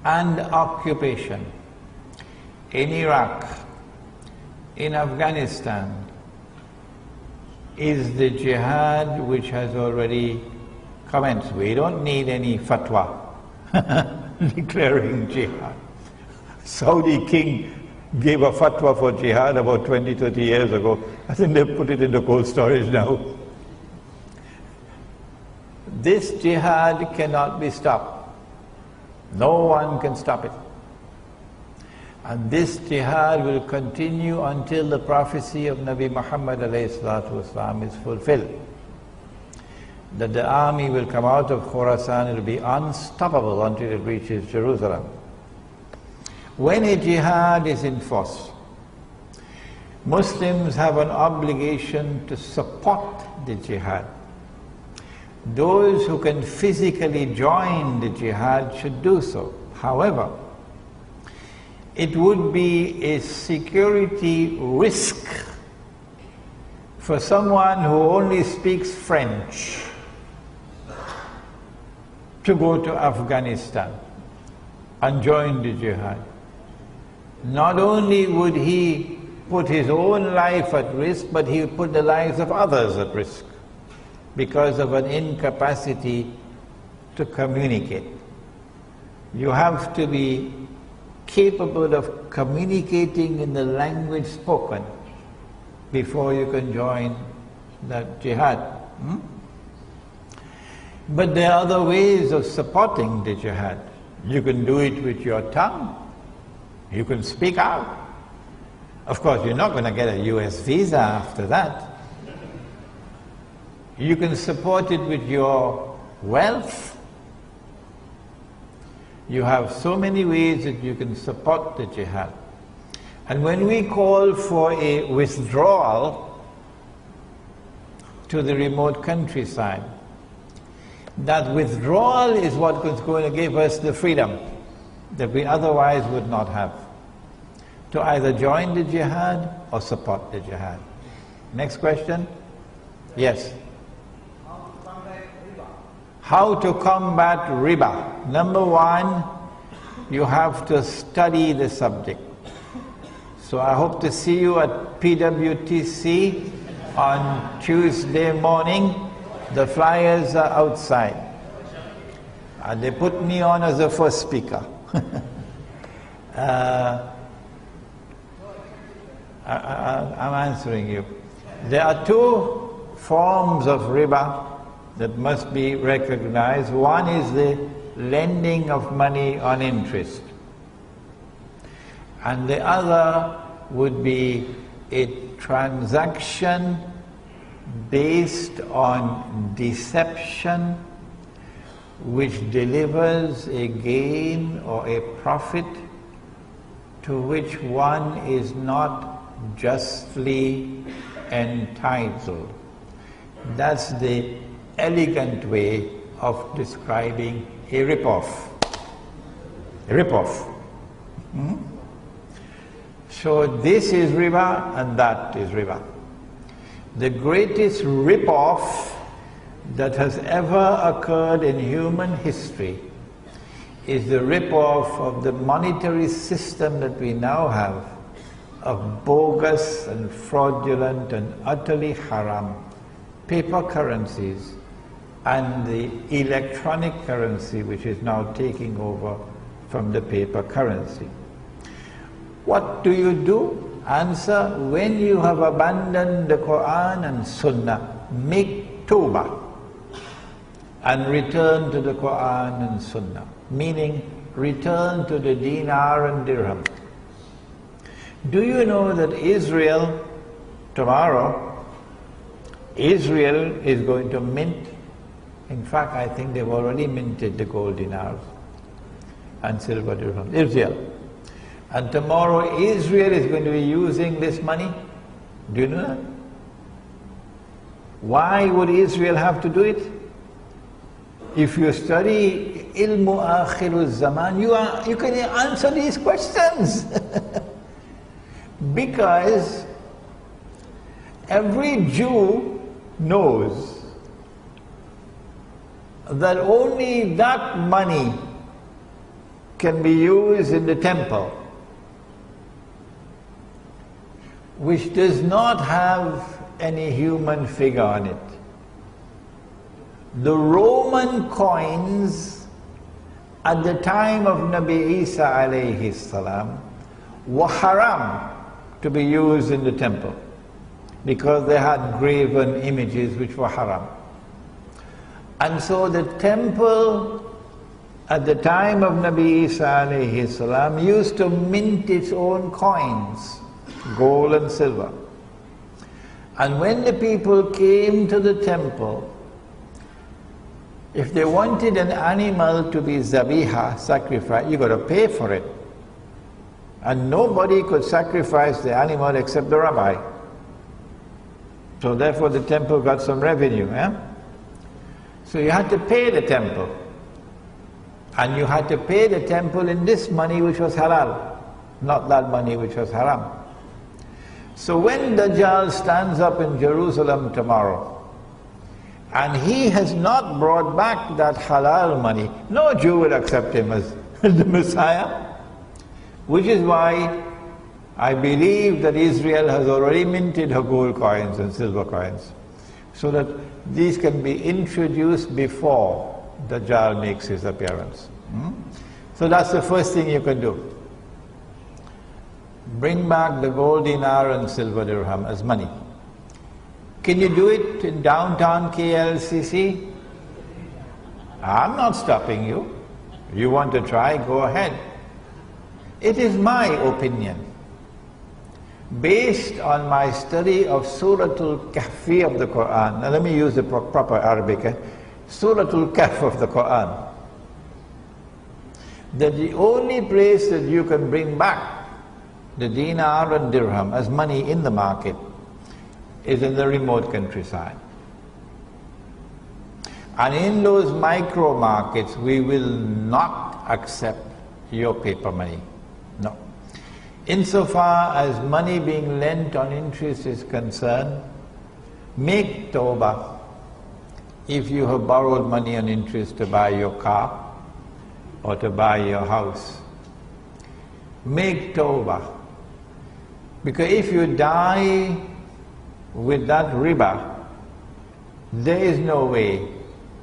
and occupation in Iraq, in Afghanistan, is the jihad which has already Comments. We don't need any fatwa declaring jihad. Saudi king gave a fatwa for jihad about 20, 30 years ago. I think they put it into cold storage now. This jihad cannot be stopped. No one can stop it. And this jihad will continue until the prophecy of Nabi Muhammad ﷺ is fulfilled. That the army will come out of Khurasan, it will be unstoppable until it reaches Jerusalem. When a jihad is in force, Muslims have an obligation to support the jihad. Those who can physically join the jihad should do so. However, it would be a security risk for someone who only speaks French to go to Afghanistan and join the jihad. Not only would he put his own life at risk, but he would put the lives of others at risk because of an incapacity to communicate. You have to be capable of communicating in the language spoken before you can join that jihad. But there are other ways of supporting the jihad. You can do it with your tongue. You can speak out. Of course, you're not going to get a US visa after that. You can support it with your wealth. You have so many ways that you can support the jihad. And when we call for a withdrawal to the remote countryside, that withdrawal is what is going to give us the freedom that we otherwise would not have, to either join the jihad or support the jihad. Next question? Yes. How to combat riba? Number one, you have to study the subject. So I hope to see you at PWTC on Tuesday morning. The flyers are outside. And they put me on as the first speaker. I'm answering you. There are two forms of riba that must be recognized. One is the lending of money on interest. And the other would be a transaction based on deception which delivers a gain or a profit to which one is not justly entitled. That's the elegant way of describing a rip-off. A rip-off. So this is riba and that is riba. The greatest rip-off that has ever occurred in human history is the rip-off of the monetary system that we now have, of bogus and fraudulent and utterly haram paper currencies and the electronic currency which is now taking over from the paper currency. What do you do? Answer, when you have abandoned the Quran and Sunnah, make tawbah and return to the Quran and Sunnah, meaning return to the dinar and dirham. Do you know that Israel, tomorrow, Israel is going to mint, in fact I think they've already minted the gold dinars and silver dirham, Israel. And tomorrow Israel is going to be using this money. Do you know that? Why would Israel have to do it? If you study wakhir الزمان, you can answer these questions. Because every Jew knows that only that money can be used in the temple, which does not have any human figure on it. the Roman coins at the time of Nabi Isa alayhi salam were haram to be used in the temple because they had graven images which were haram. And so the temple at the time of Nabi Isa alayhi salam used to mint its own coins, gold and silver. And when the people came to the temple, if they wanted an animal to be zabiha, sacrificed, you got to pay for it. And nobody could sacrifice the animal except the rabbi. So therefore the temple got some revenue. So you had to pay the temple. And you had to pay the temple in this money which was halal, not that money which was haram. So when Dajjal stands up in Jerusalem tomorrow, and he has not brought back that halal money, no Jew will accept him as the Messiah. Which is why I believe that Israel has already minted her gold coins and silver coins, so that these can be introduced before Dajjal makes his appearance. So that's the first thing you can do. Bring back the gold dinar and silver dirham as money. Can you do it in downtown KLCC? I'm not stopping you. You want to try, go ahead. It is my opinion, based on my study of Suratul Kahfi of the Quran. Now let me use the proper Arabic. Suratul Kahf of the Quran. That the only place that you can bring back the dinar and dirham as money in the market is in the remote countryside. And in those micro markets, we will not accept your paper money. No. Insofar as money being lent on interest is concerned, make tawbah. If you have borrowed money on interest to buy your car or to buy your house, make tawbah. Because if you die with that riba, there is no way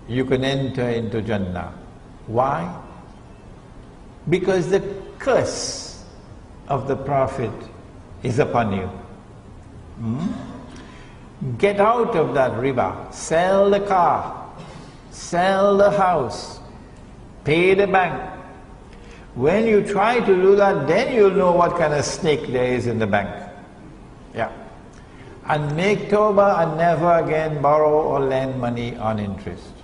you can enter into Jannah. Why? Because the curse of the Prophet is upon you. Get out of that riba. Sell the car, sell the house, pay the bank. When you try to do that, then you'll know what kind of snake there is in the bank. Yeah. And make tawbah and never again borrow or lend money on interest.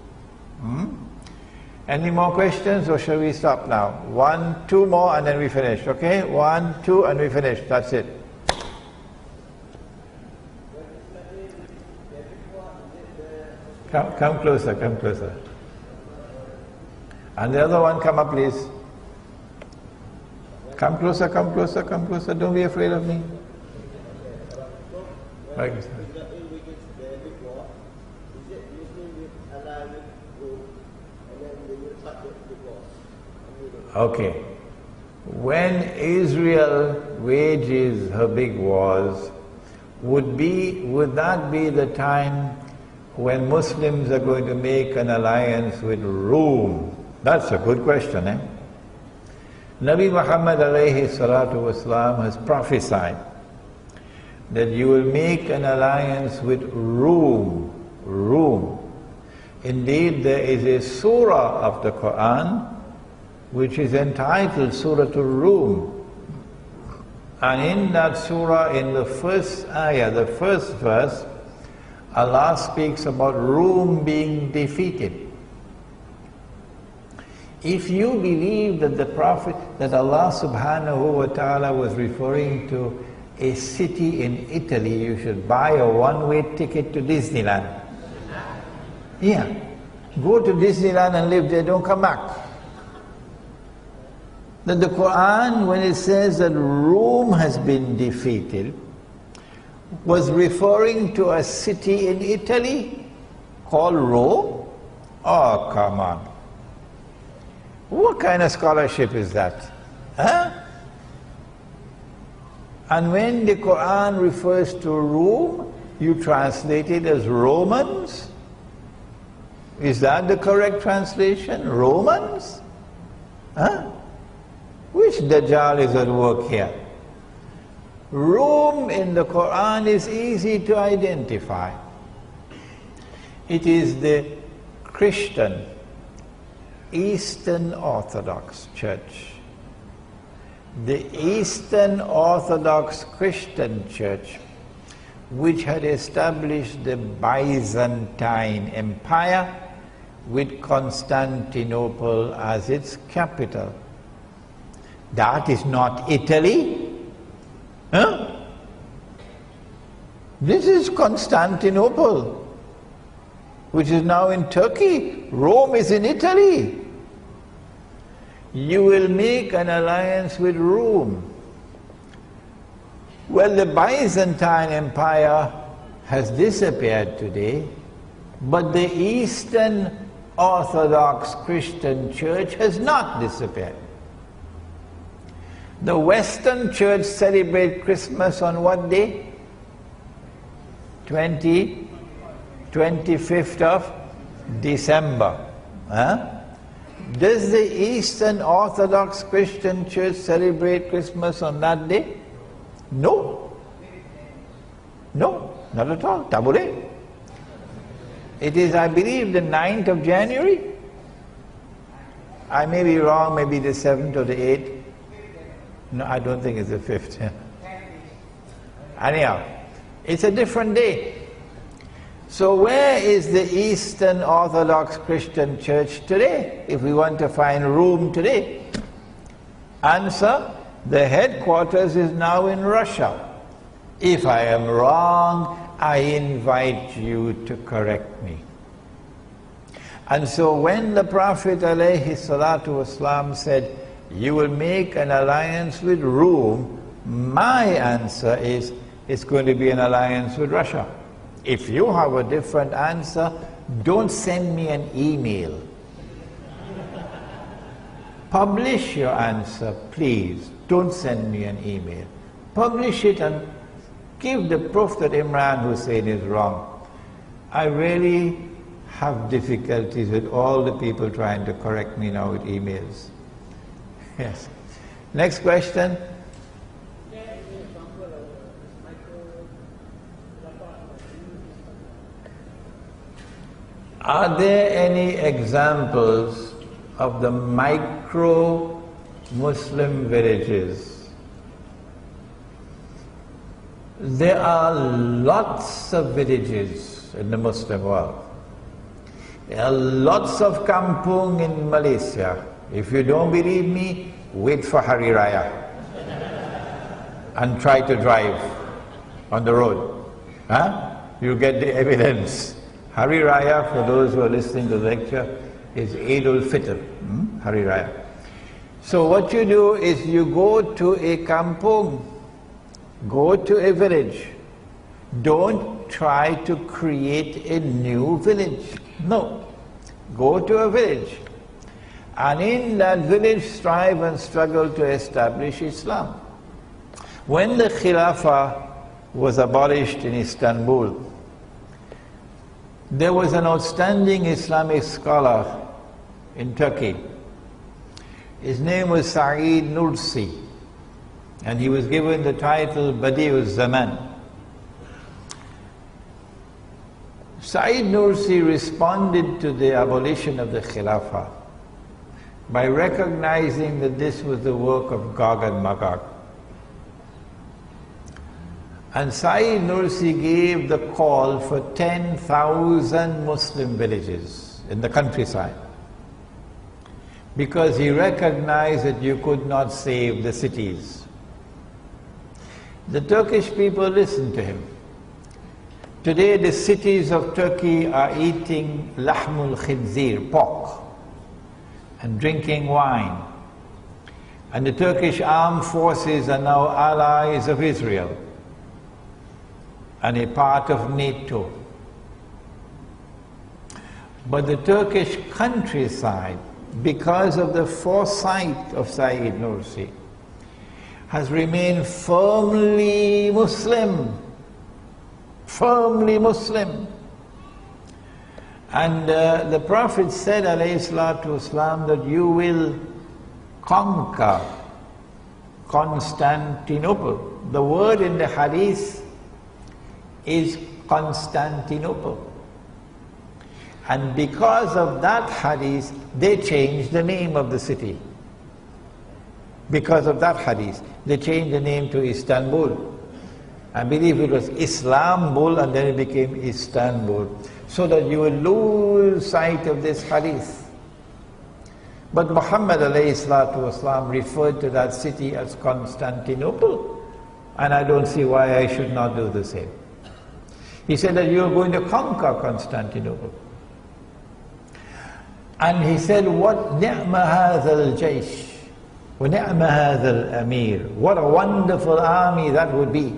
Any more questions, or shall we stop now? 1, 2 more and then we finish, okay? 1, 2 and we finish, that's it. Come closer, come closer. And the other one, come up please. Come closer, come closer, come closer, don't be afraid of me. Right. Okay. When Israel wages her big wars, would that be the time when Muslims are going to make an alliance with Rome? That's a good question, eh? Nabi Muhammad alayhi salatu wasalam has prophesied that you will make an alliance with Rome. Indeed, there is a surah of the Quran which is entitled Suratul Rum. And in that surah, in the first ayah, the first verse, Allah speaks about Rome being defeated. If you believe that the Prophet, that Allah subhanahu wa ta'ala was referring to a city in Italy, you should buy a one-way ticket to Disneyland. Yeah, go to Disneyland and live there, don't come back. That the Quran, when it says that Rome has been defeated, was referring to a city in Italy called Rome? Oh, come on. What kind of scholarship is that? Huh? And when the Quran refers to Rome, you translate it as Romans? Is that the correct translation? Romans? Huh? Which Dajjal is at work here? Rome in the Quran is easy to identify. It is the Christian, Eastern Orthodox Church. The Eastern Orthodox Christian Church, which had established the Byzantine Empire with Constantinople as its capital. That is not Italy. Huh? This is Constantinople, which is now in Turkey. Rome is in Italy. You will make an alliance with Rome. Well, the Byzantine Empire has disappeared today, but the Eastern Orthodox Christian Church has not disappeared. The Western Church celebrates Christmas on what day? 25th of December. Huh? Does the Eastern Orthodox Christian Church celebrate Christmas on that day? No. No, not at all. Tabule. It is, I believe, the 9th of January. I may be wrong, maybe the 7th or the 8th. No, I don't think it's the 5th. Anyhow, it's a different day. So where is the Eastern Orthodox Christian Church today, if we want to find Rome today? Answer, the headquarters is now in Russia. If I am wrong, I invite you to correct me. And so when the Prophet ﷺ said, you will make an alliance with Rome, my answer is, it's going to be an alliance with Russia. If you have a different answer, don't send me an email. Publish your answer, please. Don't send me an email. Publish it and give the proof that Imran Hussein is wrong. I really have difficulties with all the people trying to correct me now with emails. Yes. Next question. Are there any examples of the micro-Muslim villages? There are lots of villages in the Muslim world. There are lots of kampung in Malaysia. If you don't believe me, wait for Hari Raya and try to drive on the road. Huh? You'll get the evidence. Hari Raya, for those who are listening to the lecture, is Eid al-Fitr, Hari Raya. So what you do is you go to a kampung, go to a village. Don't try to create a new village. No. Go to a village. And in that village strive and struggle to establish Islam. When the Khilafah was abolished in Istanbul, there was an outstanding Islamic scholar in Turkey. His name was Said Nursi, and he was given the title Badi'ul Zaman. Said Nursi responded to the abolition of the Khilafah by recognizing that this was the work of Gog and Magog. And Said Nursi gave the call for 10,000 Muslim villages in the countryside, because he recognized that you could not save the cities. The Turkish people listened to him. Today the cities of Turkey are eating lahmul khinzir, pork, and drinking wine. And the Turkish armed forces are now allies of Israel and a part of NATO. But the Turkish countryside, because of the foresight of Said Nursi, has remained firmly Muslim. Firmly Muslim. And the Prophet said, alayhi salatu wasalam, that you will conquer Constantinople. The word in the hadith is Constantinople. And because of that hadith, they changed the name of the city. Because of that hadith, they changed the name to Istanbul. I believe it was Islambul and then it became Istanbul, so that you will lose sight of this hadith. But Muhammad alayhi salatu wasalam referred to that city as Constantinople, and I don't see why I should not do the same. He said that you are going to conquer Constantinople. And he said, what ni'ma hadha al-jaysh, wa ni'ma hadha al-amir. What a wonderful army that would be.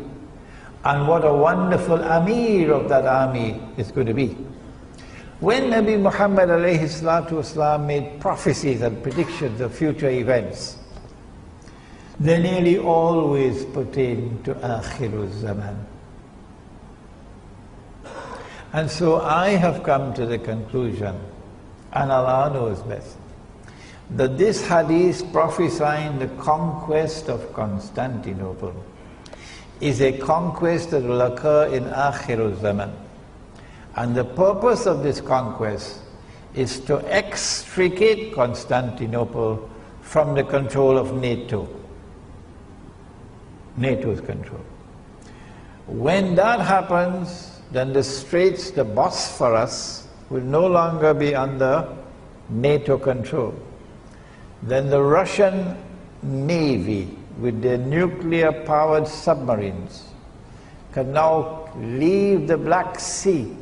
And what a wonderful amir of that army is going to be. When Nabi Muhammad alayhi salatu wasalam made prophecies and predictions of future events, they nearly always pertain to akhirul zaman. And so I have come to the conclusion, and Allah knows best, that this hadith prophesying the conquest of Constantinople is a conquest that will occur in akhirul zaman. And the purpose of this conquest is to extricate Constantinople from the control of NATO. NATO's control. When that happens, then the Straits, the Bosphorus, will no longer be under NATO control. Then the Russian Navy, with their nuclear-powered submarines, can now leave the Black Sea,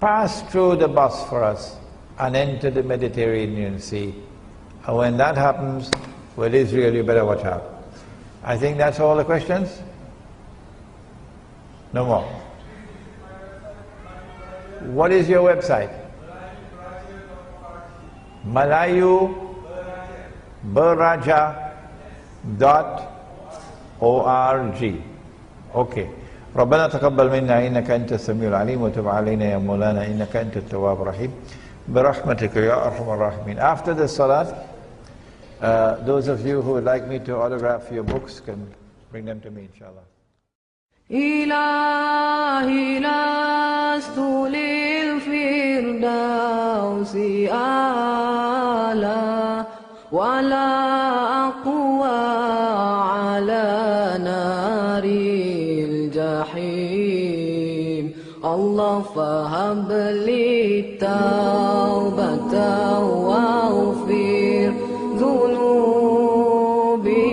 pass through the Bosphorus, and enter the Mediterranean Sea. And when that happens, well, Israel, you better watch out. I think that's all the questions? No more. What is your website? malayuberaja.org. Okay. ربنا تقبل منا إنك أنت السميع العليم وتب علينا يا مولانا إنك أنت التواب الرحيم برحمتك يا أرحم الراحمين. After the salat, those of you who would like me to autograph your books can bring them to me, inshallah.
إلهي لست للفردوس أعلى ولا أقوى على نار الجحيم. الله فهب لي التوبة واغفر ذنوبي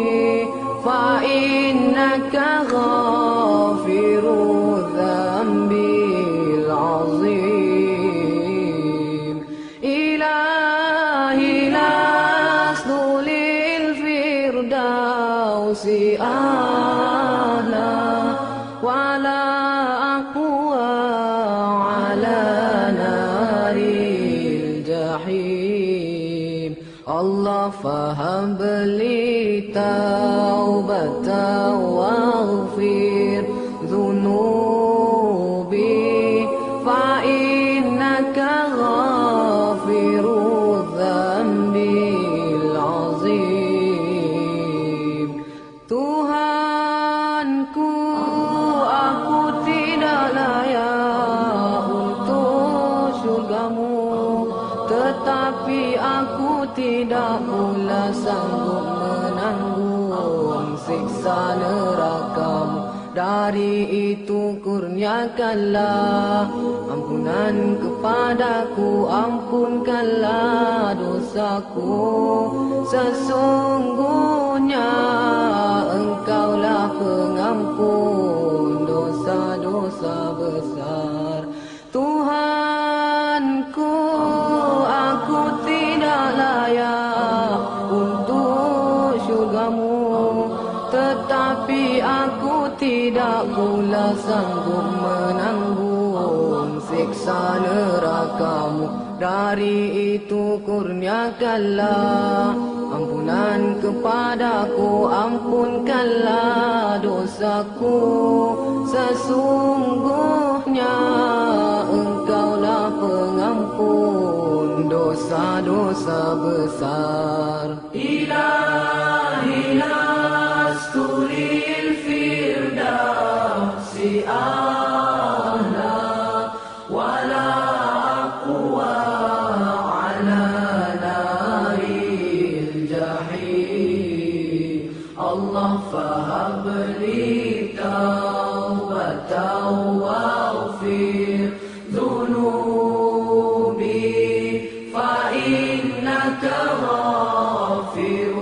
فإنك غافر الذنب العظيم. إلهي لست للفردوس أعلى ولا أقوى على نار الجحيم. الله فهب لي توبة واغفر ذنوبي فإنك غافر الذنب العظيم. Tuhanku, aku tidak layak untuk syurgamu, tetapi aku tidak pula sanggup menanggung siksa nerakamu. Dari itu kurniakanlah ampunan kepadaku, ampunkanlah dosaku. Sesungguhnya Engkaulah pengampun dosa-dosa besar. Tuhanku, aku tidak layak untuk syurgamu, tetapi aku tidak pula sanggup menanggung siksa nerakamu. Dari itu kurniakanlah ampunan kepadaku, ampunkanlah dosaku. Sesungguhnya Engkaulah الكوثر إلهي لست للفردوس أهلا ولا أقوى على نار الجحيم الله فهب لي توبة واغفر ذنوبي فإنك غافر